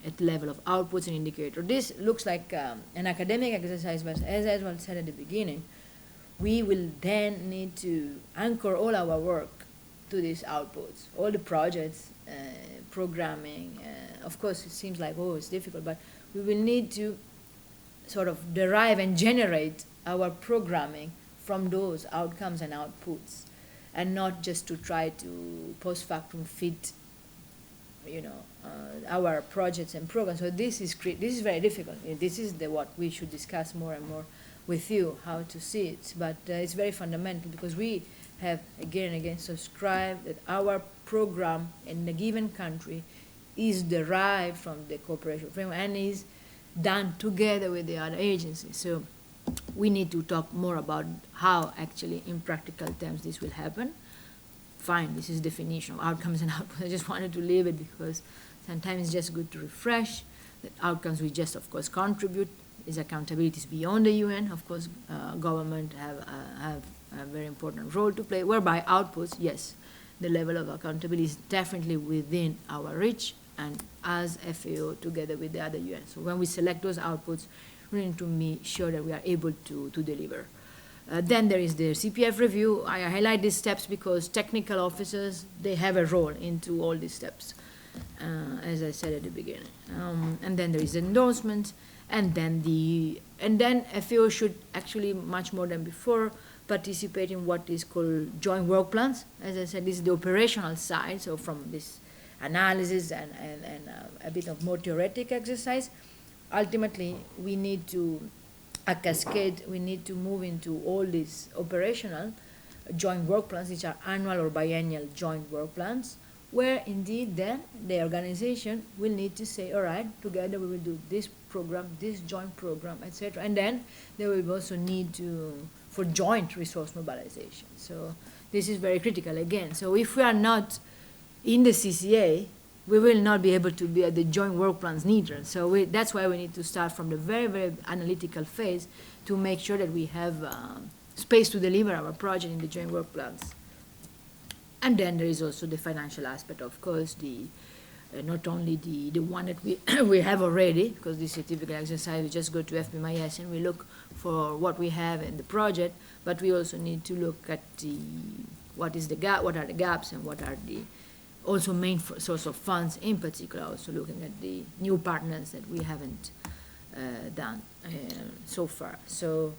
Speaker 5: at the level of outputs and indicator. This looks like an academic exercise, but as Ewald said at the beginning, we will then need to anchor all our work to these outputs, all the projects, programming. Of course, it seems like, oh, it's difficult, but we will need to sort of derive and generate our programming from those outcomes and outputs, and not just to try to post factum fit, our projects and programs. So this is very difficult. This is what we should discuss more and more with you, how to see it. But it's very fundamental, because we have again and again subscribed that our program in a given country is derived from the cooperation framework and is done together with the other agencies. So we need to talk more about how actually in practical terms this will happen. Fine, this is definition of outcomes and outputs. I just wanted to leave it because sometimes it's just good to refresh that outcomes we just, of course, contribute. Is accountabilities beyond the UN. Of course, government have a very important role to play, whereby outputs, yes, the level of accountability is definitely within our reach, and as FAO together with the other UN. So when we select those outputs, we need to make sure that we are able to deliver. Then there is the CPF review. I highlight these steps because technical officers, they have a role into all these steps, as I said at the beginning. And then there is endorsement, and then FAO should actually, much more than before, participate in what is called joint work plans. As I said, this is the operational side, so from this analysis and a bit of more theoretic exercise. Ultimately, we need to, a cascade, we need to move into all these operational joint work plans, which are annual or biennial joint work plans, where indeed then the organization will need to say, all right, together we will do this program, this joint program, etc. And then there will also need for joint resource mobilization. So this is very critical again. So if we are not in the CCA, we will not be able to be at the joint work plans neither. So that's why we need to start from the very, very analytical phase to make sure that we have space to deliver our project in the joint work plans. And then there is also the financial aspect, of course, not only the one that we have already, because this is a typical exercise, we just go to FBMIS and we look for what we have in the project, but we also need to look at what are the gaps, and what are the also main source of funds, in particular also looking at the new partners that we haven't done so far. So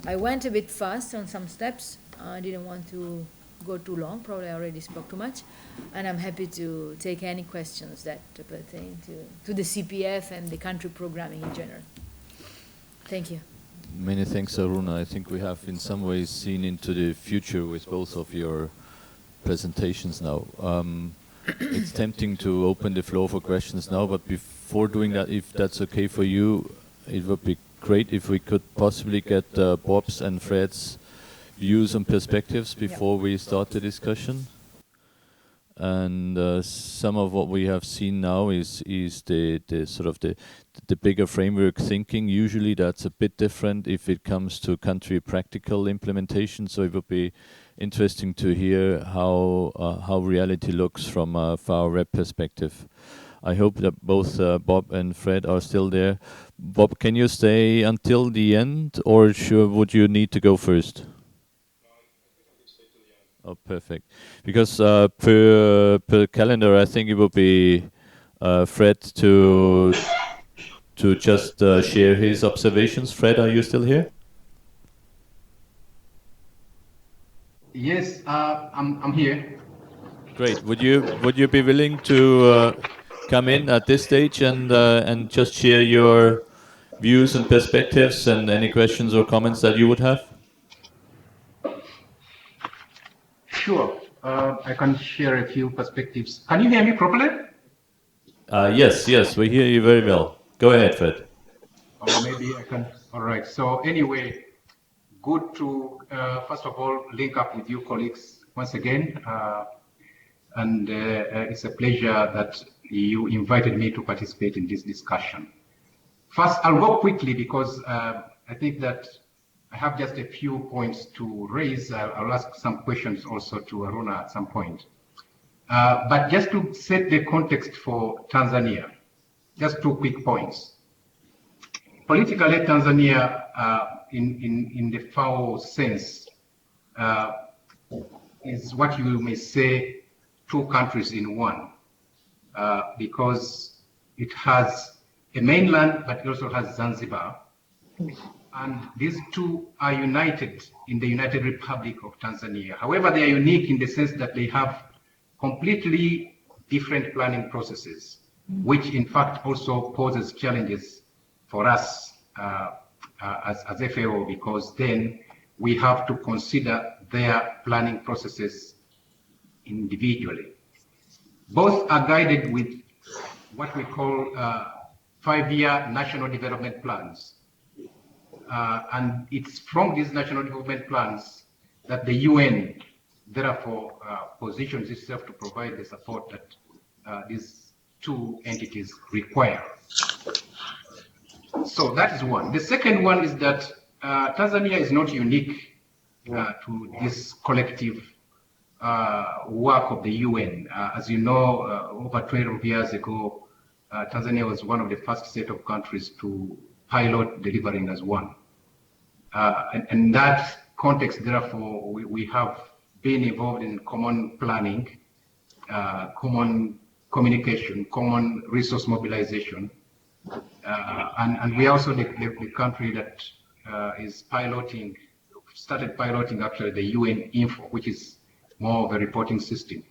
Speaker 5: I went a bit fast on some steps. I didn't want to go too long, probably I already spoke too much, and I'm happy to take any questions that pertain to the CPF and the country programming in general. Thank you.
Speaker 1: Many thanks, Aruna. I think we have in some ways seen into the future with both of your presentations now. It's tempting to open the floor for questions now, but before doing that, if that's okay for you, it would be great if we could possibly get Bob's and Fred's views and perspectives before we start the discussion. And some of what we have seen now is the sort of the bigger framework thinking. Usually that's a bit different if it comes to country practical implementation. So it would be interesting to hear how reality looks from a FAO Rep perspective. I hope that both Bob and Fred are still there. Bob, can you stay until the end, or would you need to go first? Oh, perfect. Because per calendar, I think it would be Fred to just share his observations. Fred, are you still here?
Speaker 2: Yes, I'm here.
Speaker 1: Great. Would you be willing to come in at this stage and just share your views and perspectives and any questions or comments that you would have?
Speaker 2: Sure. I can share a few perspectives. Can you hear me properly?
Speaker 1: Yes, we hear you very well. Go ahead, Fred.
Speaker 2: Or maybe I can. All right. So anyway, good to first of all link up with you colleagues once again, and it's a pleasure that you invited me to participate in this discussion. First, I'll go quickly because I think that I have just a few points to raise. I'll ask some questions also to Aruna at some point. But just to set the context for Tanzania, just 2 quick points. Politically, Tanzania, in the FAO sense, is what you may say 2 countries in one, because it has a mainland, but it also has Zanzibar. And these 2 are united in the United Republic of Tanzania. However, they are unique in the sense that they have completely different planning processes, which in fact also poses challenges for us as FAO, because then we have to consider their planning processes individually. Both are guided with what we call 5-year national development plans. And it's from these national development plans that the UN therefore positions itself to provide the support that these 2 entities require. So that is one. The second one is that Tanzania is not unique to this collective work of the UN. As you know, over 12 years ago, Tanzania was one of the first set of countries to pilot delivering as one. And in that context, therefore, we have been involved in common planning, common communication, common resource mobilization. And we are also the country that is started piloting actually the UN Info, which is more of a reporting system.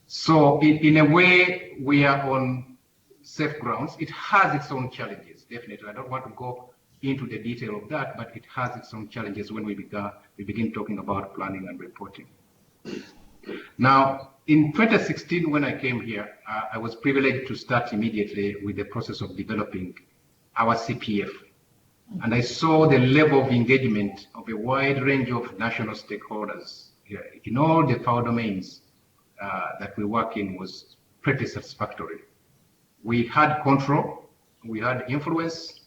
Speaker 2: So in a way, we are on safe grounds. It has its own challenges, definitely. I don't want to go into the detail of that, but it has its own challenges when we begin talking about planning and reporting. Now, in 2016, when I came here, I was privileged to start immediately with the process of developing our CPF. And I saw the level of engagement of a wide range of national stakeholders in all the FAO domains that we work in was pretty satisfactory. We had control, we had influence,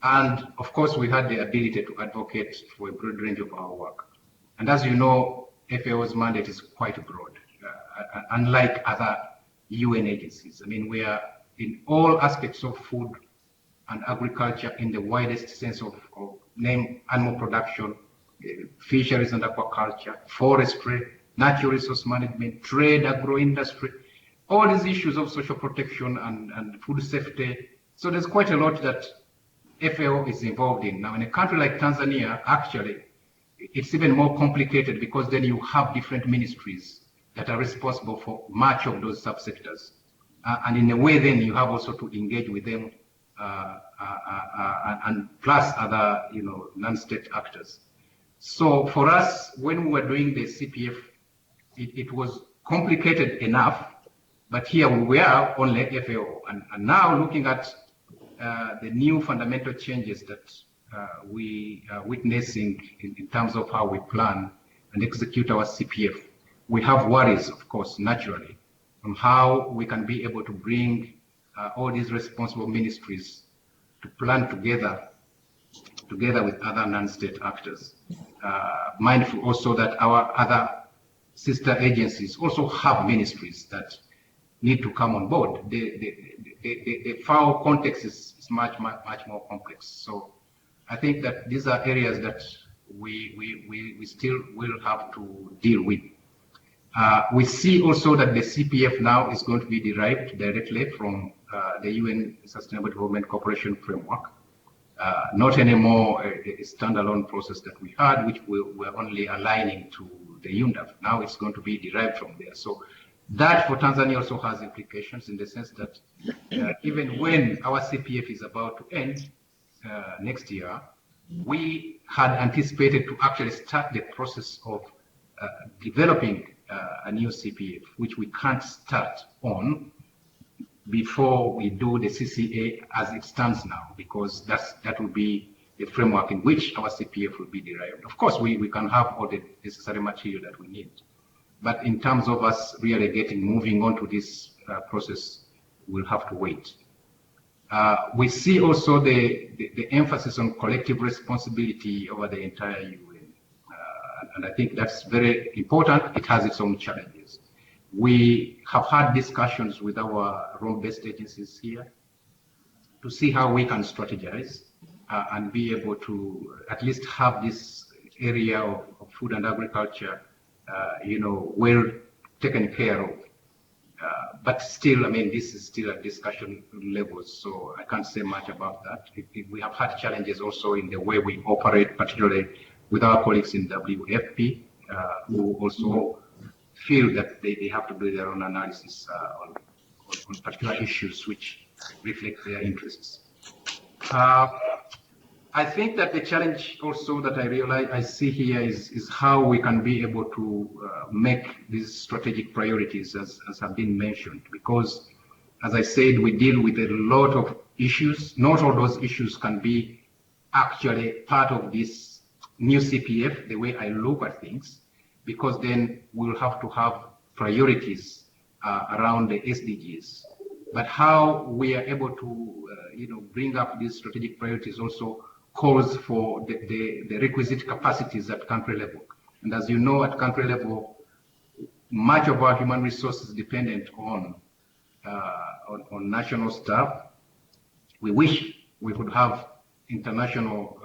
Speaker 2: and of course we had the ability to advocate for a broad range of our work. And as you know, FAO's mandate is quite broad, unlike other UN agencies. I mean, we are in all aspects of food and agriculture in the widest sense of name animal production, fisheries and aquaculture, forestry, natural resource management, trade, agro-industry, all these issues of social protection and food safety. So there's quite a lot that FAO is involved in. Now, in a country like Tanzania, actually, it's even more complicated because then you have different ministries that are responsible for much of those subsectors. And in a way, then you have also to engage with them and plus other, non-state actors. So for us, when we were doing the CPF, it was complicated enough, but here we are only FAO. And now looking at the new fundamental changes that we are witnessing in terms of how we plan and execute our CPF, we have worries, of course, naturally, on how we can be able to bring all these responsible ministries to plan together with other non-state actors. Mindful also that our other sister agencies also have ministries that need to come on board. The FAO context is much more complex. So I think that these are areas that we still will have to deal with. We see also that the CPF now is going to be derived directly from the UN Sustainable Development Cooperation Framework, not anymore a standalone process that we had, which we're only aligning to the UNDAF. Now it's going to be derived from there. So that for Tanzania also has implications in the sense that even when our CPF is about to end next year, we had anticipated to actually start the process of developing a new CPF, which we can't start on before we do the CCA as it stands now, because that will be the framework in which our CPF will be derived. Of course, we can have all the necessary material that we need, but in terms of us really moving on to this process, we'll have to wait. We see also the emphasis on collective responsibility over the entire UN, and I think that's very important. It has its own challenges. We have had discussions with our role-based agencies here to see how we can strategize and be able to at least have this area of food and agriculture, well taken care of. But still, I mean, this is still at discussion levels, so I can't say much about that. We have had challenges also in the way we operate, particularly with our colleagues in WFP, who also feel that they have to do their own analysis on particular issues which reflect their interests. I think that the challenge also that I see here is how we can be able to make these strategic priorities as have been mentioned, because as I said, we deal with a lot of issues. Not all those issues can be actually part of this new CPF, the way I look at things, because then we'll have to have priorities around the SDGs. But how we are able to bring up these strategic priorities also calls for the requisite capacities at country level. And as you know, at country level, much of our human resources dependent on national staff. We wish we could have international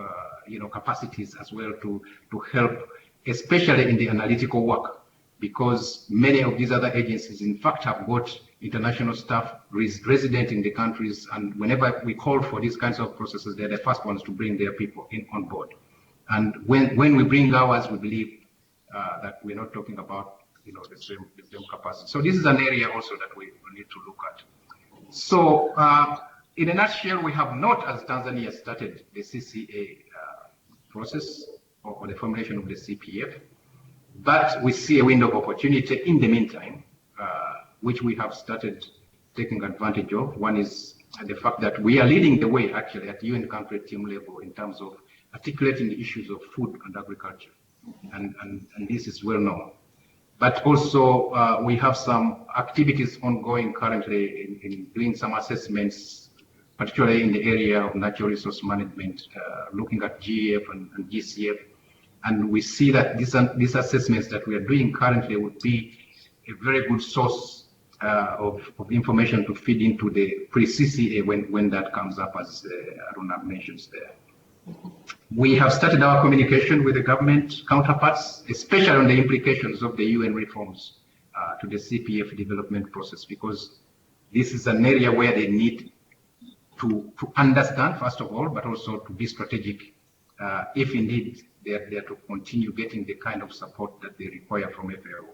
Speaker 2: capacities as well to help, especially in the analytical work, because many of these other agencies in fact have got international staff resident in the countries, and whenever we call for these kinds of processes, they're the first ones to bring their people on board. And when we bring ours, we believe that we're not talking about the same capacity. So this is an area also that we need to look at. So in a nutshell, we have not, as Tanzania, started the CCA process or the formulation of the CPF, but we see a window of opportunity in the meantime, which we have started taking advantage of. One is the fact that we are leading the way actually at UN country team level in terms of articulating the issues of food and agriculture, and this is well known. But also we have some activities ongoing currently in doing some assessments, particularly in the area of natural resource management, looking at GEF and GCF. And we see that these assessments that we are doing currently would be a very good source of information to feed into the pre-CCA when that comes up, as Aruna mentions there. We have started our communication with the government counterparts, especially on the implications of the UN reforms to the CPF development process, because this is an area where they need to understand, first of all, but also to be strategic if indeed they are to continue getting the kind of support that they require from FAO.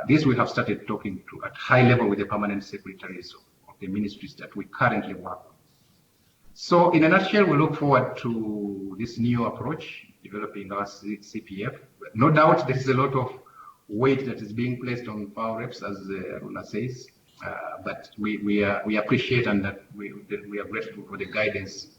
Speaker 2: This we have started talking to at high level with the permanent secretaries of the ministries that we currently work on. So in a nutshell, we look forward to this new approach, developing our CPF. No doubt there is a lot of weight that is being placed on FAO Reps, as Aruna says, but we appreciate and that we are grateful for the guidance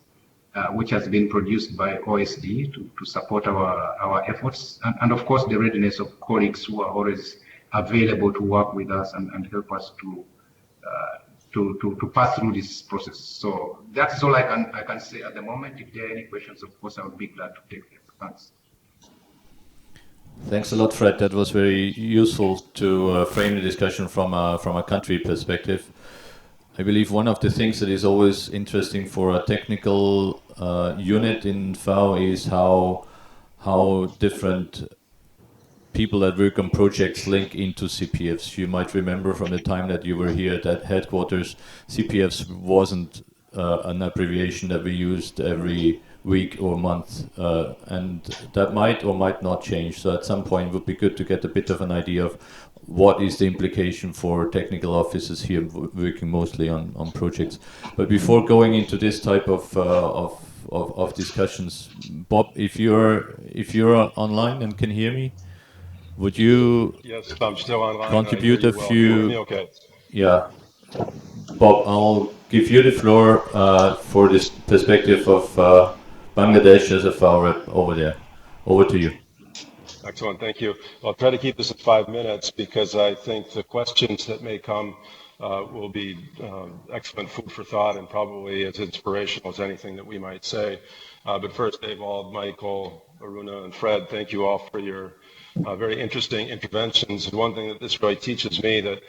Speaker 2: which has been produced by OSD to support our efforts, and of course the readiness of colleagues who are always available to work with us and help us to pass through this process. So that's all I can say at the moment. If there are any questions, of course, I would be glad to take them. Thanks.
Speaker 1: Thanks a lot, Fred. That was very useful to frame the discussion from a country perspective. I believe one of the things that is always interesting for a technical unit in FAO is how how different people that work on projects link into CPFs. You might remember from the time that you were here at headquarters, CPFs wasn't an abbreviation that we used every week or month, and that might or might not change. So at some point it would be good to get a bit of an idea of what is the implication for technical officers here working mostly on projects. But before going into this type of discussions, Bob, if you're online and can hear me, would you
Speaker 3: Yes, I'm still online. I hear
Speaker 1: contribute a
Speaker 3: you well. Can you hear me
Speaker 1: few?
Speaker 3: okay?
Speaker 1: Yeah, Bob, I'll give you the floor for this perspective of Bangladesh as a FAO rep over there. Over to you.
Speaker 3: Excellent, thank you. I'll try to keep this at 5 minutes because I think the questions that may come will be excellent food for thought and probably as inspirational as anything that we might say. But first, Ewald, Michael, Aruna, and Fred, thank you all for your very interesting interventions. And one thing that this really teaches me that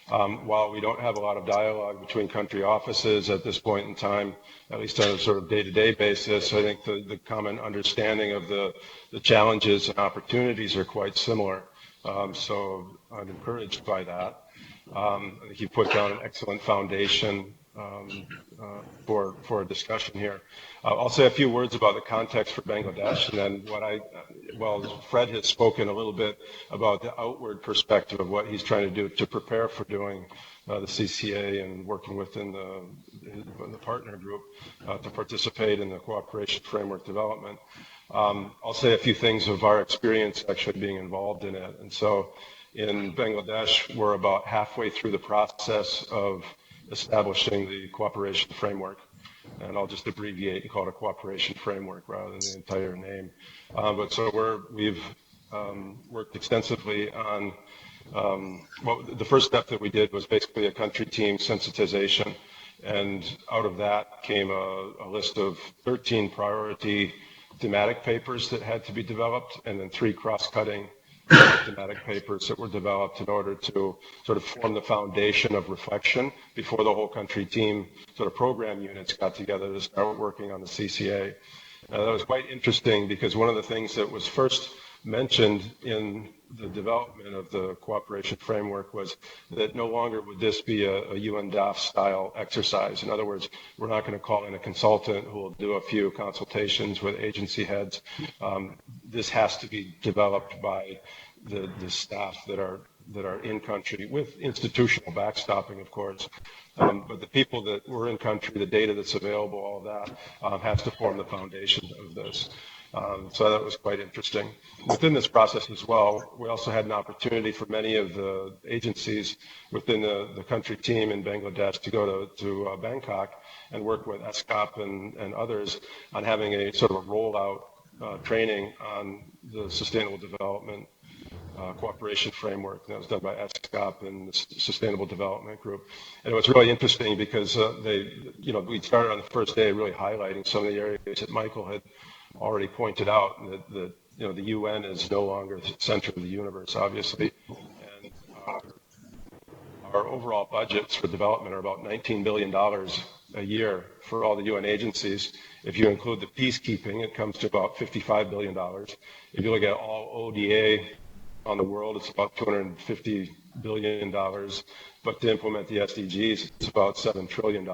Speaker 3: while we don't have a lot of dialogue between country offices at this point in time, at least on a sort of day-to-day basis, I think the common understanding of the challenges and opportunities are quite similar. So I'm encouraged by that. I think you put down an excellent foundation for a discussion here. I'll say a few words about the context for Bangladesh, and then well, Fred has spoken a little bit about the outward perspective of what he's trying to do to prepare for doing the CCA and working within the partner group to participate in the cooperation framework development. I'll say a few things of our experience actually being involved in it. And so in Bangladesh, we're about halfway through the process of establishing the cooperation framework. And I'll just abbreviate and call it a cooperation framework rather than the entire name. But so we've worked extensively on, well, the first step that we did was basically a country team sensitization. And out of that came a list of 13 priority thematic papers that had to be developed, and then 3 cross-cutting thematic papers that were developed in order to sort of form the foundation of reflection before the whole country team sort of program units got together to start working on the CCA. That was quite interesting because one of the things that was first mentioned in the development of the cooperation framework was that no longer would this be a UNDAF style exercise. In other words, we're not going to call in a consultant who will do a few consultations with agency heads. This has to be developed by the staff that are in country with institutional backstopping, of course. But the people that were in country, the data that's available, all of that has to form the foundation of this. So that was quite interesting. Within this process as well, we also had an opportunity for many of the agencies within the country team in Bangladesh to go to Bangkok and work with ESCOP and others on having a sort of a rollout training on the sustainable development cooperation framework. That was done by ESCOP and the Sustainable Development Group. And it was really interesting because we started on the first day really highlighting some of the areas that Michael had already pointed out, that the UN is no longer the center of the universe, obviously. And our overall budgets for development are about $19 billion a year for all the UN agencies. If you include the peacekeeping, it comes to about $55 billion. If you look at all ODA on the world, it's about $250 billion. But to implement the SDGs, it's about $7 trillion.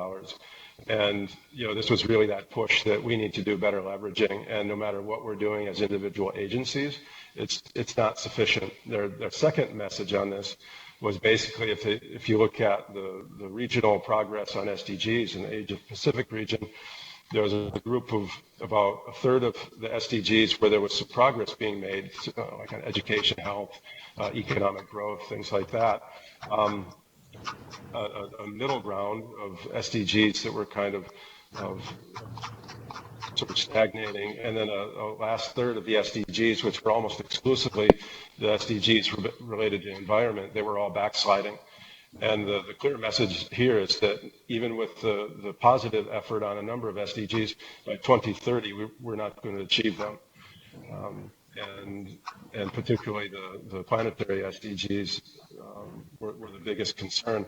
Speaker 3: And this was really that push that we need to do better leveraging. And no matter what we're doing as individual agencies, it's not sufficient. Their second message on this was basically if you look at the regional progress on SDGs in the Asia Pacific region, there was a group of about a third of the SDGs where there was some progress being made, like on education, health, economic growth, things like that. A middle ground of SDGs that were kind of sort of stagnating, and then a last third of the SDGs, which were almost exclusively the SDGs related to the environment, they were all backsliding. And the clear message here is that even with the positive effort on a number of SDGs, by 2030, we're not going to achieve them. And particularly the planetary SDGs were the biggest concern.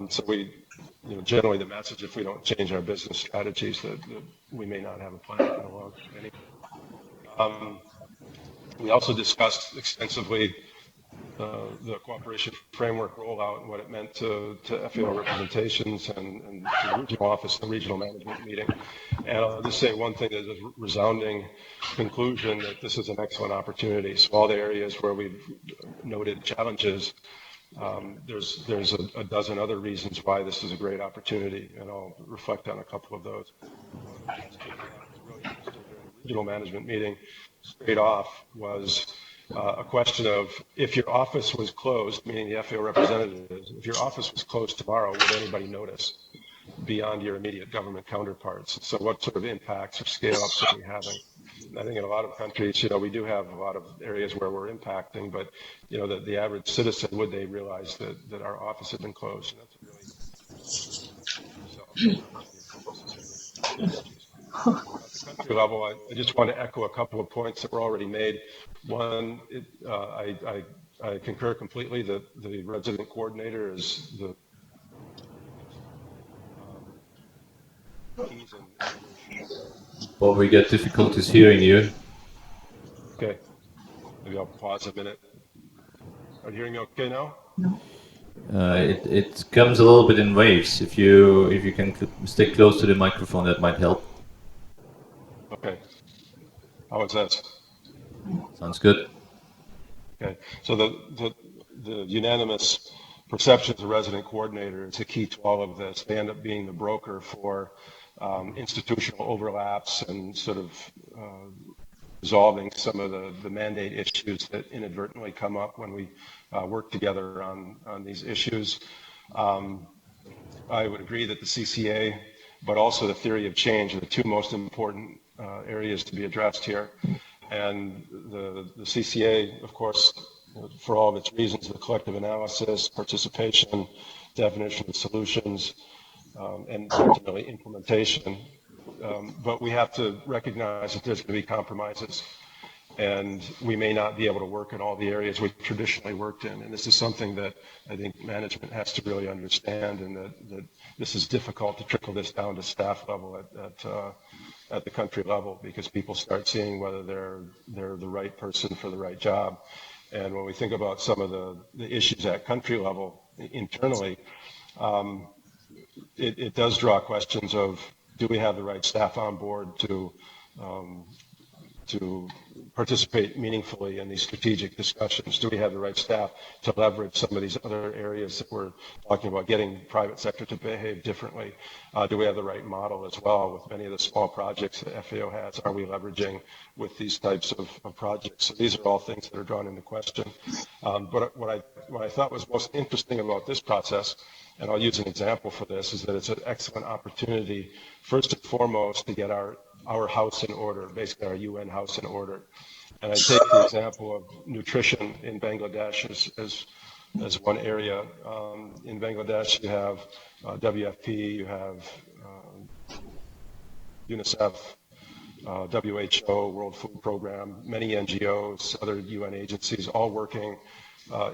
Speaker 3: So generally the message, if we don't change our business strategies, that we may not have a planet in the long term anymore. We also discussed extensively the cooperation framework rollout and what it meant to FAO representations and to the regional office and the regional management meeting. And I'll just say one thing that is a resounding conclusion that this is an excellent opportunity. So all the areas where we've noted challenges, there's a dozen other reasons why this is a great opportunity, and I'll reflect on a couple of those. Really interesting during the regional management meeting, straight off, was a question of if your office was closed, meaning the FAO representatives, if your office was closed tomorrow, would anybody notice beyond your immediate government counterparts? So what sort of impacts or scale-ups are we having? I think in a lot of countries, we do have a lot of areas where we're impacting, but, the average citizen, would they realize that our office had been closed? And that's a really At the country level, I just want to echo a couple of points that were already made. One, I concur completely that the resident coordinator is the keys and
Speaker 1: Well, we get difficulties hearing you.
Speaker 3: Okay, maybe I'll pause a minute. Are you hearing me okay now?
Speaker 1: It comes a little bit in waves. If you can stay close to the microphone, that might help.
Speaker 3: Okay. How is that?
Speaker 1: Sounds good.
Speaker 3: Okay. So the unanimous perception of the resident coordinator is the key to all of this. They end up being the broker for institutional overlaps and sort of resolving some of the mandate issues that inadvertently come up when we work together on these issues. I would agree that the CCA, but also the theory of change are the two most important areas to be addressed here. And the CCA, of course, for all of its reasons, the collective analysis, participation, definition of solutions, and ultimately implementation. But we have to recognize that there's going to be compromises, and we may not be able to work in all the areas we've traditionally worked in. And this is something that I think management has to really understand, and that this is difficult to trickle this down to staff level at the country level, because people start seeing whether they're the right person for the right job. And when we think about some of the issues at country level internally, it does draw questions of, do we have the right staff on board to participate meaningfully in these strategic discussions? Do we have the right staff to leverage some of these other areas that we're talking about, getting private sector to behave differently? Do we have the right model as well with many of the small projects that FAO has? Are we leveraging with these types of projects? So these are all things that are drawn into question. But what I thought was most interesting about this process, and I'll use an example for this, is that it's an excellent opportunity, first and foremost, to get our house in order, basically our UN house in order. And I take the example of nutrition in Bangladesh as one area. In Bangladesh, you have WFP, you have UNICEF, WHO, World Food Program, many NGOs, other UN agencies, all working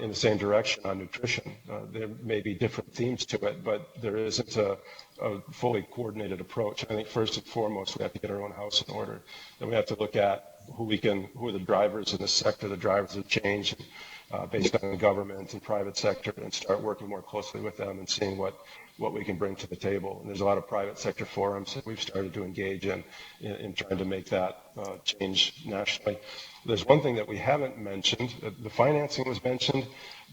Speaker 3: in the same direction on nutrition. There may be different themes to it, but there isn't a fully coordinated approach. I think first and foremost, we have to get our own house in order. Then we have to look at who are the drivers in this sector, the drivers of change, based on the government and private sector, and start working more closely with them and seeing what we can bring to the table. And there's a lot of private sector forums that we've started to engage in trying to make that change nationally. There's one thing that we haven't mentioned. The financing was mentioned,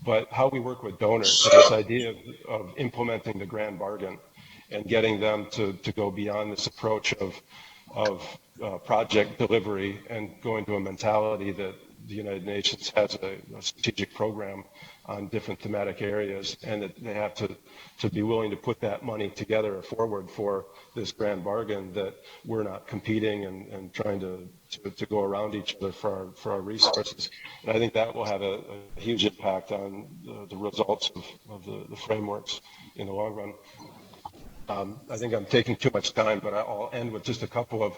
Speaker 3: but how we work with donors. So this idea of implementing the grand bargain and getting them to go beyond this approach of project delivery and going to a mentality that the United Nations has a strategic program on different thematic areas, and that they have to be willing to put that money together or forward for this grand bargain, that we're not competing and trying to go around each other for our resources. And I think that will have a huge impact on the results of the frameworks in the long run. I think I'm taking too much time, but I'll end with just a couple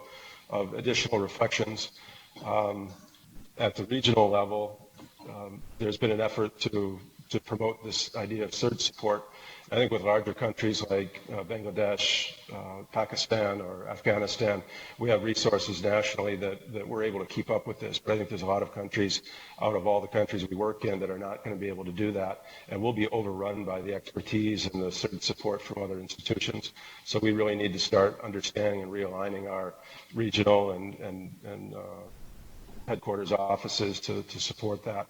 Speaker 3: of additional reflections. At the regional level, there's been an effort to promote this idea of surge support, I think with larger countries like Bangladesh, Pakistan, or Afghanistan, we have resources nationally that we're able to keep up with this. But I think there's a lot of countries out of all the countries we work in that are not going to be able to do that, and we'll be overrun by the expertise and the support from other institutions. So we really need to start understanding and realigning our regional and headquarters offices to support that.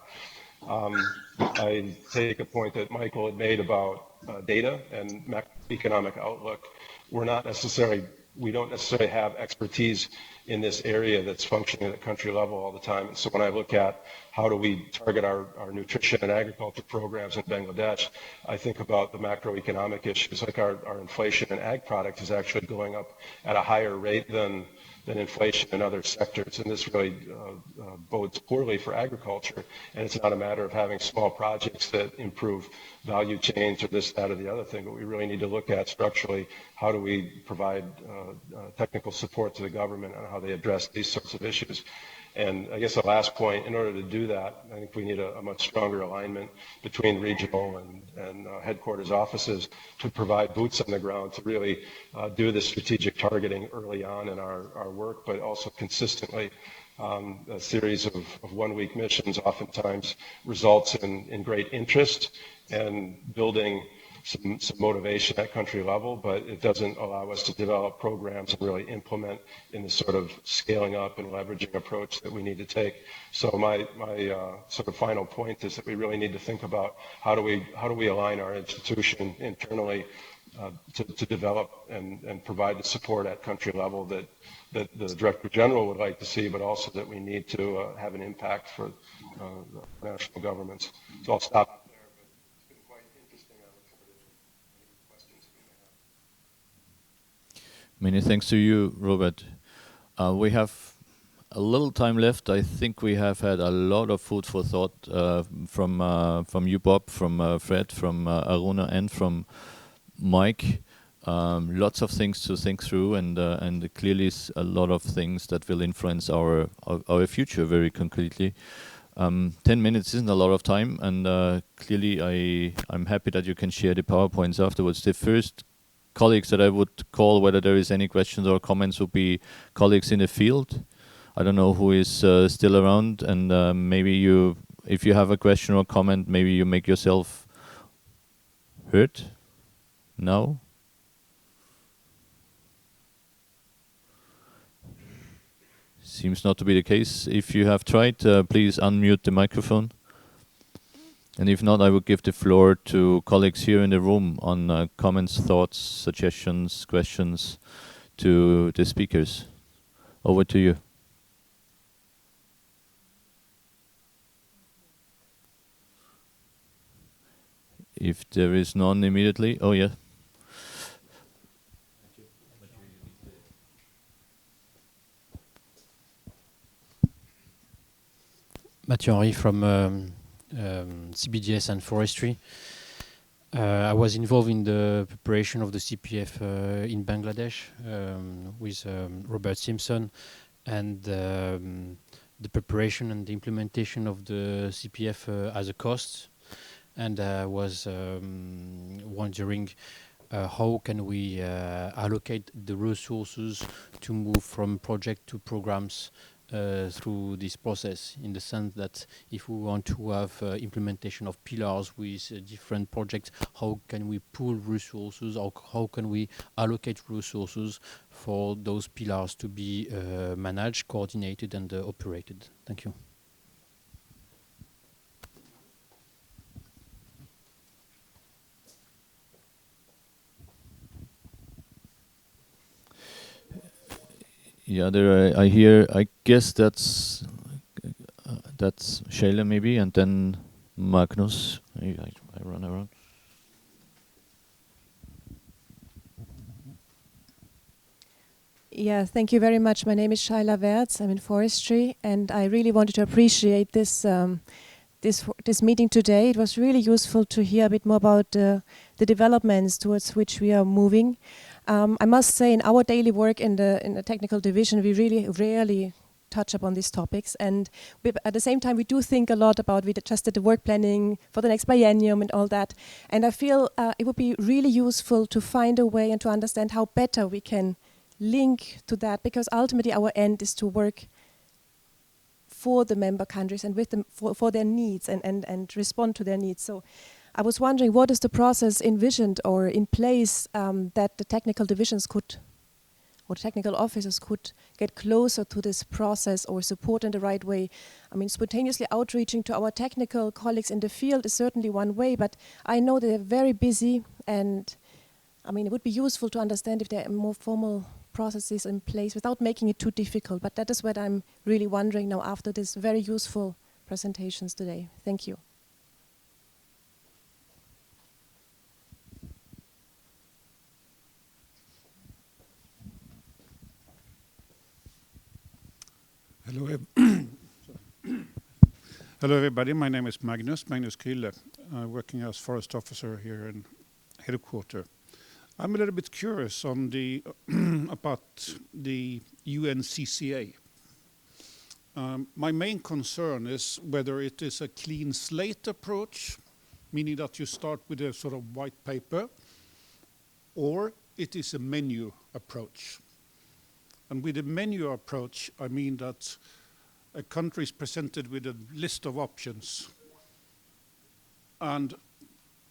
Speaker 3: I take a point that Michael had made about data and macroeconomic outlook. We don't necessarily have expertise in this area that's functioning at a country level all the time. And so when I look at how do we target our nutrition and agriculture programs in Bangladesh, I think about the macroeconomic issues, like our inflation in ag products is actually going up at a higher rate than inflation in other sectors, and this really bodes poorly for agriculture. And it's not a matter of having small projects that improve value chains or this, that, or the other thing, but we really need to look at structurally how do we provide technical support to the government on how they address these sorts of issues. And I guess the last point, in order to do that, I think we need a much stronger alignment between regional and headquarters offices to provide boots on the ground to really do the strategic targeting early on in our work, but also consistently. A series of one-week missions oftentimes results in great interest and building some motivation at country level, but it doesn't allow us to develop programs and really implement in the sort of scaling up and leveraging approach that we need to take. So my sort of final point is that we really need to think about how do we align our institution internally to develop and provide the support at country level that the Director General would like to see, but also that we need to have an impact for the national governments. So I'll stop.
Speaker 1: Many thanks to you, Robert. We have a little time left. I think we have had a lot of food for thought from you, Bob, from Fred, from Aruna, and from Mike. Lots of things to think through, and clearly a lot of things that will influence our future very concretely. 10 minutes isn't a lot of time, and clearly I'm happy that you can share the PowerPoints afterwards. The first colleagues that I would call, whether there is any questions or comments, would be colleagues in the field. I don't know who is still around, and maybe if you have a question or comment, maybe you make yourself heard now. Seems not to be the case. If you have tried, please unmute the microphone. And if not, I would give the floor to colleagues here in the room on comments, thoughts, suggestions, questions to the speakers. Over to you. If there is none immediately, oh yeah.
Speaker 6: Mathieu Henry from CBDS and Forestry. I was involved in the preparation of the CPF in Bangladesh with Robert Simpson, and the preparation and the implementation of the CPF as a cost. And I was wondering how can we allocate the resources to move from project to programs through this process, in the sense that if we want to have implementation of pillars with different projects, how can we pool resources, or how can we allocate resources for those pillars to be managed, coordinated, and operated? Thank you.
Speaker 1: Yeah, there I hear. I guess that's Shayla maybe, and then Magnus. I run around.
Speaker 7: Yeah, thank you very much. My name is Shayla Wertz. I'm in Forestry, and I really wanted to appreciate this this meeting today. It was really useful to hear a bit more about the developments towards which we are moving. I must say, in our daily work in the technical division, we really rarely touch upon these topics. And at the same time, we do think a lot about, we just did the work planning for the next biennium and all that. And I feel it would be really useful to find a way and to understand how better we can link to that, because ultimately our end is to work for the member countries and with them for their needs and respond to their needs. So I was wondering, what is the process envisioned or in place that the technical divisions could, or technical officers could get closer to this process or support in the right way? I mean, spontaneously outreaching to our technical colleagues in the field is certainly one way, but I know they're very busy, and I mean, it would be useful to understand if there are more formal processes in place without making it too difficult. But that is what I'm really wondering now after this very useful presentations today. Thank you.
Speaker 8: Hello, hello everybody. My name is Magnus Krille, working as forest officer here in headquarters. I'm a little bit curious on the about the UN CCA. My main concern is whether it is a clean slate approach, meaning that you start with a sort of white paper, or it is a menu approach. And with a menu approach, I mean that a country is presented with a list of options, and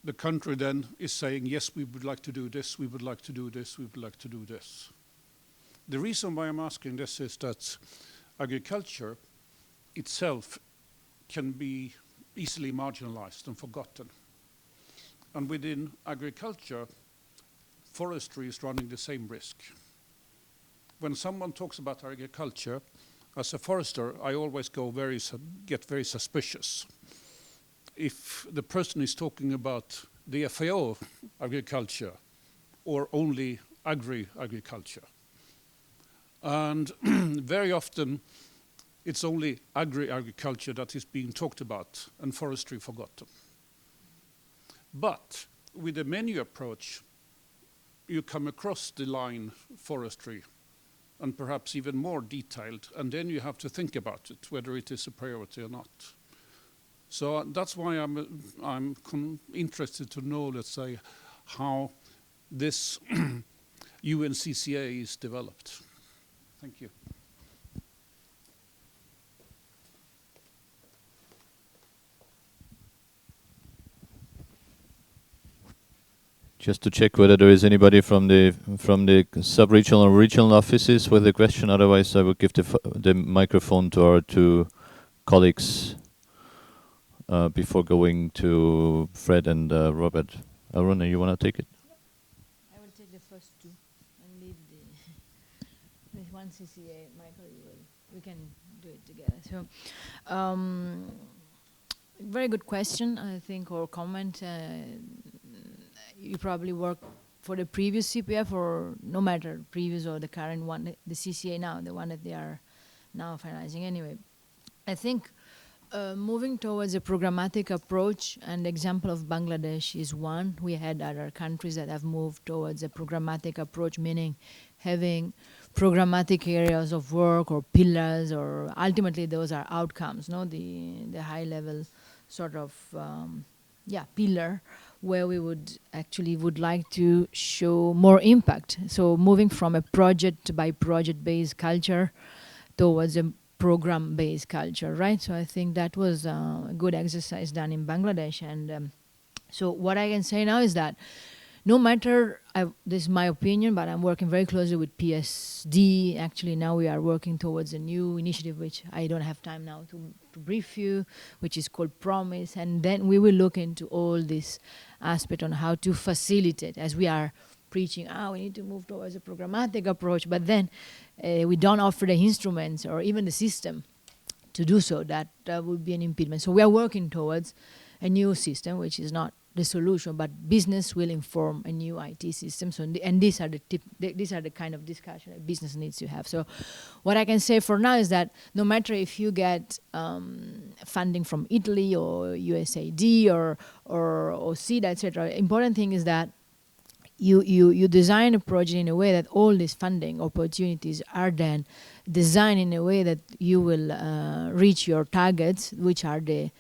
Speaker 8: the country then is saying, yes, we would like to do this, we would like to do this, we would like to do this. The reason why I'm asking this is that agriculture itself can be easily marginalized and forgotten. And within agriculture, forestry is running the same risk. When someone talks about agriculture, as a forester, I always get very suspicious. If the person is talking about the FAO agriculture or only agriculture. And very often it's only agriculture that is being talked about and forestry forgotten. But with the menu approach, you come across the line forestry and perhaps even more detailed, and then you have to think about it, whether it is a priority or not. So that's why I'm interested to know, let's say, how this UNCCA is developed. Thank you.
Speaker 1: Just to check whether there is anybody from the sub-regional or regional offices with a question. Otherwise, I will give the microphone to our two colleagues before going to Fred and Robert. Aruna, you want to take it?
Speaker 5: I will take the first two and leave the one CCA. Michael, we can do it together. So, very good question, I think, or comment. You probably work for the previous CPF, or no matter previous or the current one, the CCA now, the one that they are now finalizing. Anyway, I think moving towards a programmatic approach, and the example of Bangladesh is one. We had other countries that have moved towards a programmatic approach, meaning having programmatic areas of work or pillars, or ultimately those are outcomes, no? The high level sort of pillar, where we would like to show more impact. So moving from a project by project based culture towards a program based culture, right? So I think that was a good exercise done in Bangladesh. And so what I can say now is that no matter, this is my opinion, but I'm working very closely with PSD. Actually, now we are working towards a new initiative, which I don't have time now to brief you, which is called Promise. And then we will look into all this aspect on how to facilitate, as we are preaching, we need to move towards a programmatic approach, but then we don't offer the instruments or even the system to do so. That would be an impediment. So we are working towards a new system, which is not the solution, but business will inform a new IT system. So, and these are the kind of discussion that business needs to have. So, what I can say for now is that no matter if you get funding from Italy or USAID or SIDA, etc., important thing is that you design a project in a way that all these funding opportunities are then design in a way that you will reach your targets, which are the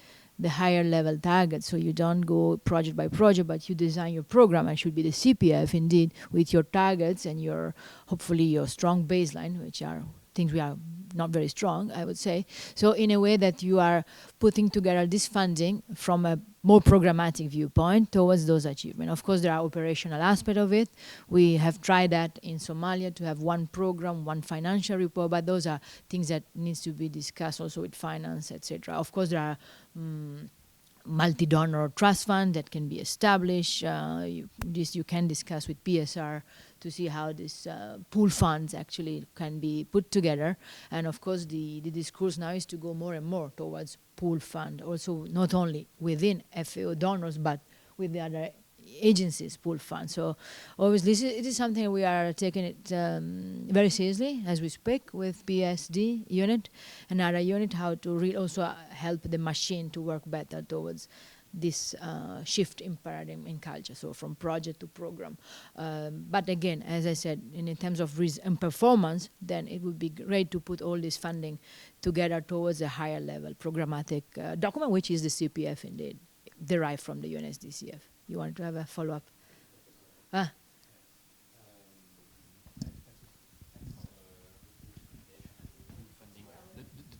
Speaker 5: higher level targets. So you don't go project by project, but you design your program, and should be the CPF indeed, with your targets and your, hopefully your strong baseline, which are things we are not very strong, I would say. So in a way that you are putting together this funding from a more programmatic viewpoint towards those achievements. Of course, there are operational aspects of it. We have tried that in Somalia to have one program, one financial report, but those are things that needs to be discussed also with finance, etc. Of course, there are multi-donor trust fund that can be established. You can discuss with PSR to see how this pool funds actually can be put together. And of course, the discourse now is to go more and more towards pool fund, also not only within FAO donors, but with the other agencies pool fund. So obviously it is something we are taking it very seriously as we speak with PSD unit and other unit, how to also help the machine to work better towards this shift in paradigm in culture, so from project to program. But again, as I said, in terms of performance, then it would be great to put all this funding together towards a higher level programmatic document, which is the CPF indeed, derived from the UNSDCF. You want to have a follow-up?
Speaker 6: The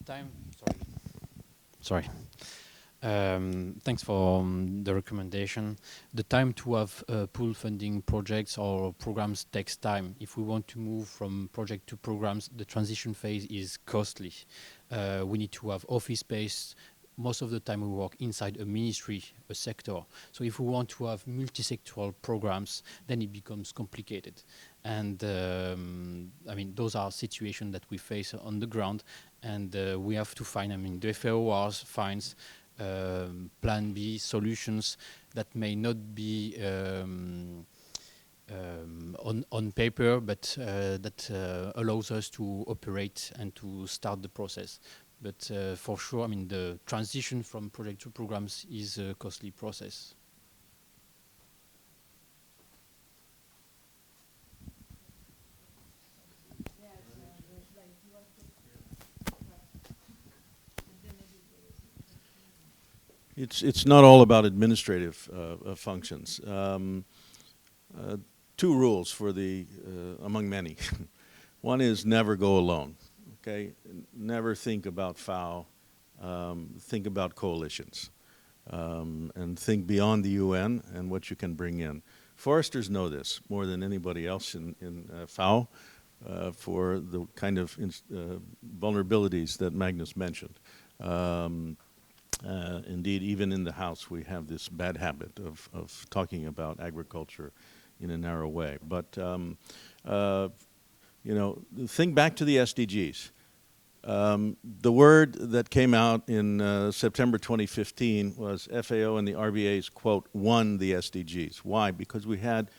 Speaker 6: time, sorry. Thanks for the recommendation. The time to have pool funding projects or programs takes time. If we want to move from project to programs, the transition phase is costly. We need to have office space. Most of the time we work inside a ministry, a sector. So if we want to have multi-sectoral programs, then it becomes complicated. And I mean, those are situations that we face on the ground, and we have to find, I mean, the FAO finds plan B solutions that may not be on paper, but that allows us to operate and to start the process. But for sure, I mean, the transition from project to programs is a costly process.
Speaker 4: It's not all about administrative functions. Two rules for the among many. One is never go alone. Okay, never think about FAO. Think about coalitions, and think beyond the UN and what you can bring in. Foresters know this more than anybody else in FAO for the kind of vulnerabilities that Magnus mentioned. Indeed, even in the House, we have this bad habit of talking about agriculture in a narrow way. But you know, think back to the SDGs. The word that came out in September 2015 was FAO and the RBA's, quote, won the SDGs. Why? Because we had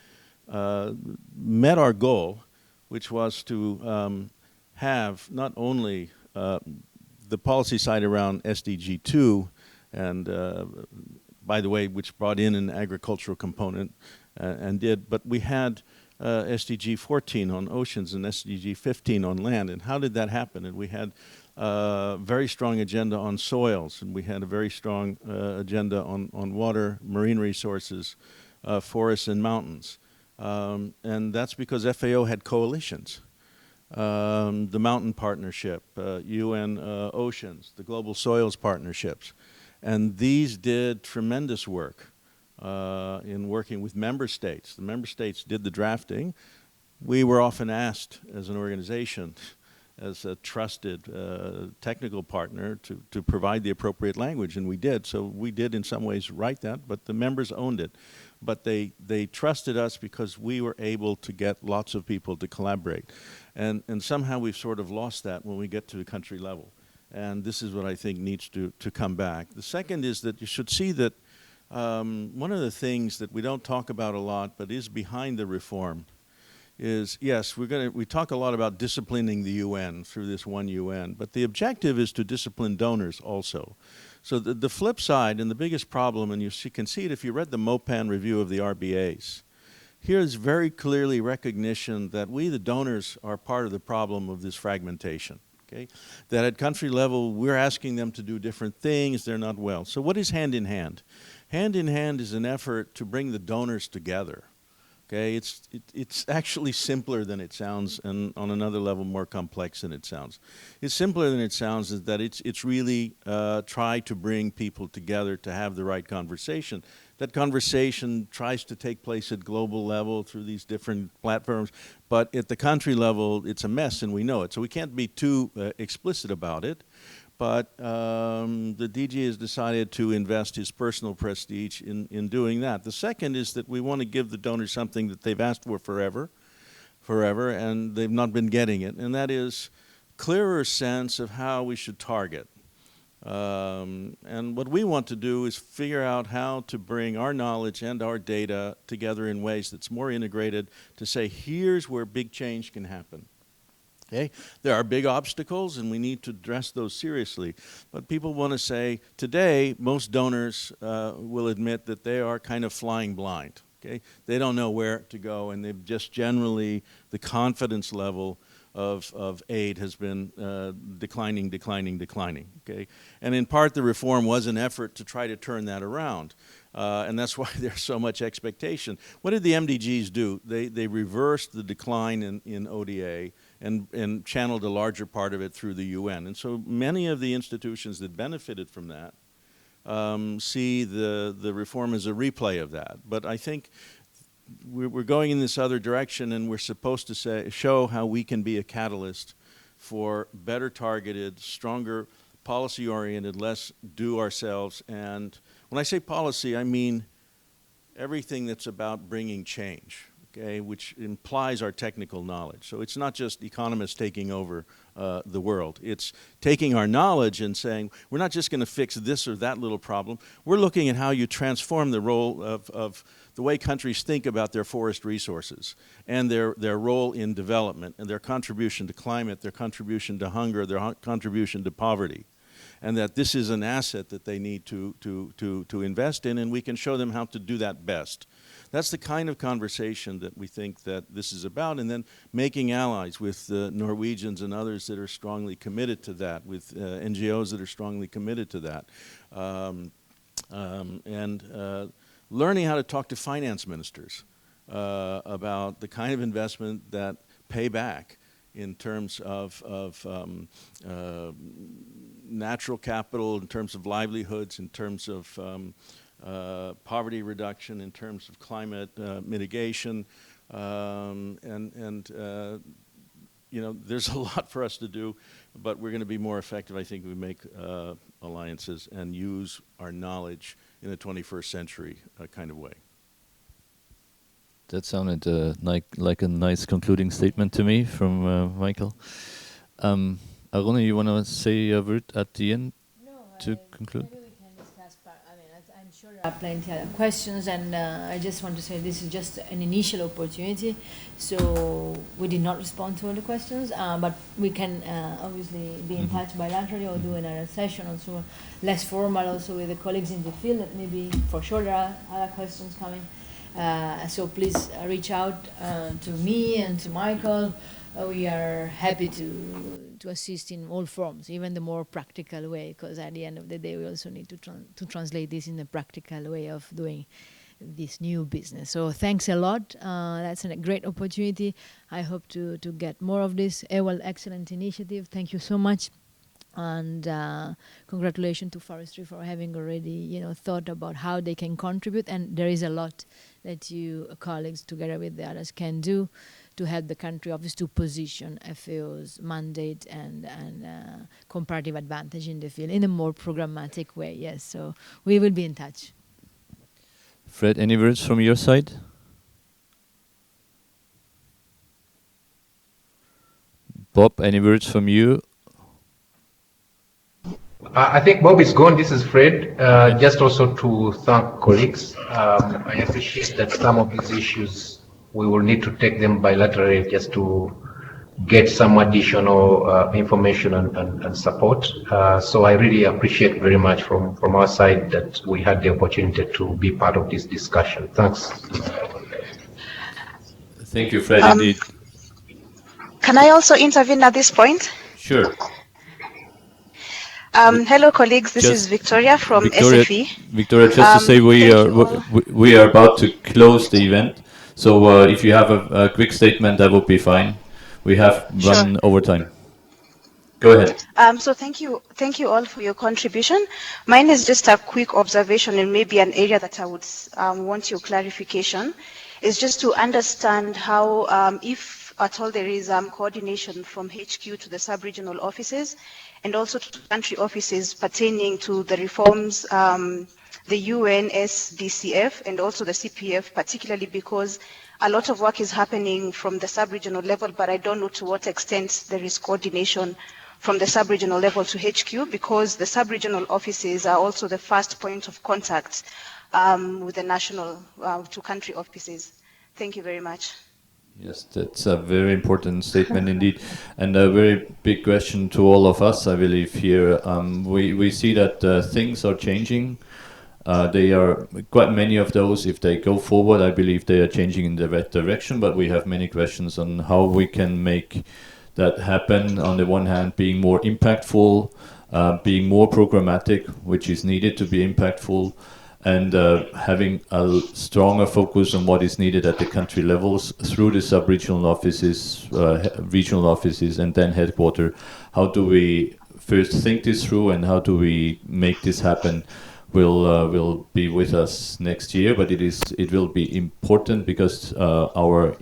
Speaker 4: met our goal, which was to have not only the policy side around SDG 2, and by the way, which brought in an agricultural component but we had SDG 14 on oceans and SDG 15 on land. And how did that happen? And we had a very strong agenda on soils, and we had a very strong agenda on water, marine resources, forests and mountains. And that's because FAO had coalitions. The Mountain Partnership, UN Oceans, the Global Soils Partnerships. And these did tremendous work in working with member states. The member states did the drafting. We were often asked as an organization, as a trusted technical partner, to provide the appropriate language, and we did. So we did in some ways write that, but the members owned it. But they trusted us because we were able to get lots of people to collaborate. And somehow we've sort of lost that when we get to the country level. And this is what I think needs to come back. The second is that you should see that one of the things that we don't talk about a lot, but is behind the reform, is, yes, we talk a lot about disciplining the UN through this one UN, but the objective is to discipline donors also. So the flip side, and the biggest problem, and you can see it if you read the MOPAN review of the RBAs, here is very clearly recognition that we, the donors, are part of the problem of this fragmentation. Okay? That at country level, we're asking them to do different things, they're not well. So what is hand in hand? Hand in hand is an effort to bring the donors together. Okay, it's actually simpler than it sounds, and on another level more complex than it sounds. It's simpler than it sounds is that it's really try to bring people together to have the right conversation. That conversation tries to take place at global level through these different platforms, but at the country level, it's a mess, and we know it. So we can't be too explicit about it. But the DG has decided to invest his personal prestige in doing that. The second is that we want to give the donors something that they've asked for forever, and they've not been getting it, and that is clearer sense of how we should target. And what we want to do is figure out how to bring our knowledge and our data together in ways that's more integrated to say, here's where big change can happen. Okay? There are big obstacles, and we need to address those seriously. But people want to say, today, most donors will admit that they are kind of flying blind. Okay? They don't know where to go, and they've just generally, the confidence level of aid has been declining. Okay? And in part, the reform was an effort to try to turn that around. And that's why there's so much expectation. What did the MDGs do? They reversed the decline in ODA and channeled a larger part of it through the UN. And so many of the institutions that benefited from that see the reform as a replay of that. But I think we're going in this other direction, and we're supposed to show how we can be a catalyst for better targeted, stronger, policy-oriented, less do ourselves. And when I say policy, I mean everything that's about bringing change, okay, which implies our technical knowledge. So it's not just economists taking over the world. It's taking our knowledge and saying, we're not just going to fix this or that little problem. We're looking at how you transform the role of the way countries think about their forest resources and their role in development and their contribution to climate, their contribution to hunger, their contribution to poverty. And that this is an asset that they need to invest in, and we can show them how to do that best. That's the kind of conversation that we think that this is about, and then making allies with the Norwegians and others that are strongly committed to that, with NGOs that are strongly committed to that. Learning how to talk to finance ministers about the kind of investment that pay back in terms of natural capital, in terms of livelihoods, in terms of poverty reduction, in terms of climate mitigation, you know, there's a lot for us to do, but we're going to be more effective, I think, if we make alliances and use our knowledge in a 21st century kind of way.
Speaker 1: That sounded like a nice concluding statement to me from Michael. Aruna, you want to say a word at the end to conclude?
Speaker 5: Maybe we can discuss. I mean, I'm sure there are plenty of other questions, and I just want to say this is just an initial opportunity. So we did not respond to all the questions, but we can obviously be in touch bilaterally or do another session, also less formal, also with the colleagues in the field. That maybe for sure there are other questions coming. So please reach out to me and to Michael. We are happy to assist in all forms, even the more practical way, because at the end of the day, we also need to translate this in a practical way of doing this new business. So thanks a lot. That's a great opportunity. I hope to get more of this. Ewald, excellent initiative. Thank you so much. And congratulations to Forestry for having already, thought about how they can contribute. And there is a lot that you colleagues, together with the others, can do to help the country office to position FAO's mandate and comparative advantage in the field in a more programmatic way. Yes, so we will be in touch.
Speaker 1: Fred, any words from your side? Bob, any words from you?
Speaker 2: I think Bob is gone. This is Fred. Just also to thank colleagues. I appreciate that some of these issues, we will need to take them bilaterally just to get some additional information and support. So I really appreciate very much from our side that we had the opportunity to be part of this discussion. Thanks.
Speaker 1: Thank you, Fred, indeed.
Speaker 9: Can I also intervene at this point?
Speaker 1: Sure.
Speaker 9: Hello, colleagues. This
Speaker 1: Just
Speaker 9: is Victoria from
Speaker 1: Victoria,
Speaker 9: SFE.
Speaker 1: Victoria, just to say we
Speaker 9: Thank
Speaker 1: are
Speaker 9: you all.
Speaker 1: we are about to close the event. So if you have a quick statement, that would be fine. We have
Speaker 9: Sure.
Speaker 1: run over time. Go ahead.
Speaker 9: So thank you all for your contribution. Mine is just a quick observation and maybe an area that I would want your clarification. Is just to understand how, if at all there is coordination from HQ to the sub-regional offices and also to country offices pertaining to the reforms, the UNSDCF and also the CPF, particularly because a lot of work is happening from the sub-regional level, but I don't know to what extent there is coordination from the sub-regional level to HQ, because the sub-regional offices are also the first point of contact with the national to country offices. Thank you very much.
Speaker 1: Yes, that's a very important statement indeed, and a very big question to all of us, I believe, here. We see that things are changing. They are quite many of those. If they go forward, I believe they are changing in the right direction, but we have many questions on how we can make that happen. On the one hand, being more impactful, being more programmatic, which is needed to be impactful, and having a stronger focus on what is needed at the country levels through the sub-regional offices, regional offices, and then headquarter. How do we first think this through, and how do we make this happen? Will be with us next year, but it will be important because our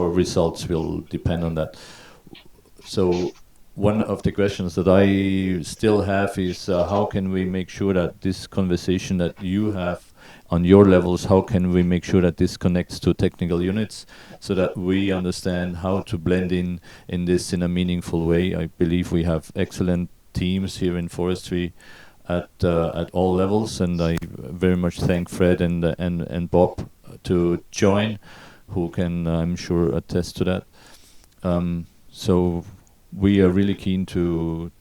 Speaker 1: results will depend on that. So one of the questions that I still have is how can we make sure that this conversation that you have on your levels, how can we make sure that this connects to technical units so that we understand how to blend in this in a meaningful way? I believe we have excellent teams here in forestry at all levels, and I very much thank Fred and Bob to join, who can, I'm sure, attest to that. So we are really keen to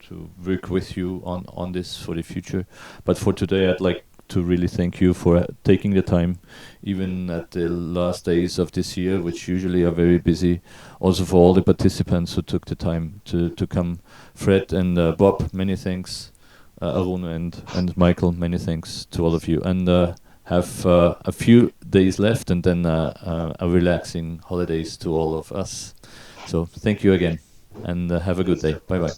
Speaker 1: work with you on this for the future. But for today, I'd like to really thank you for taking the time, even at the last days of this year, which usually are very busy. Also for all the participants who took the time to come. Fred and Bob, many thanks. Aruna and Michael, many thanks to all of you. And have a few days left, and then a relaxing holidays to all of us. So thank you again, and have a good day. Bye-bye.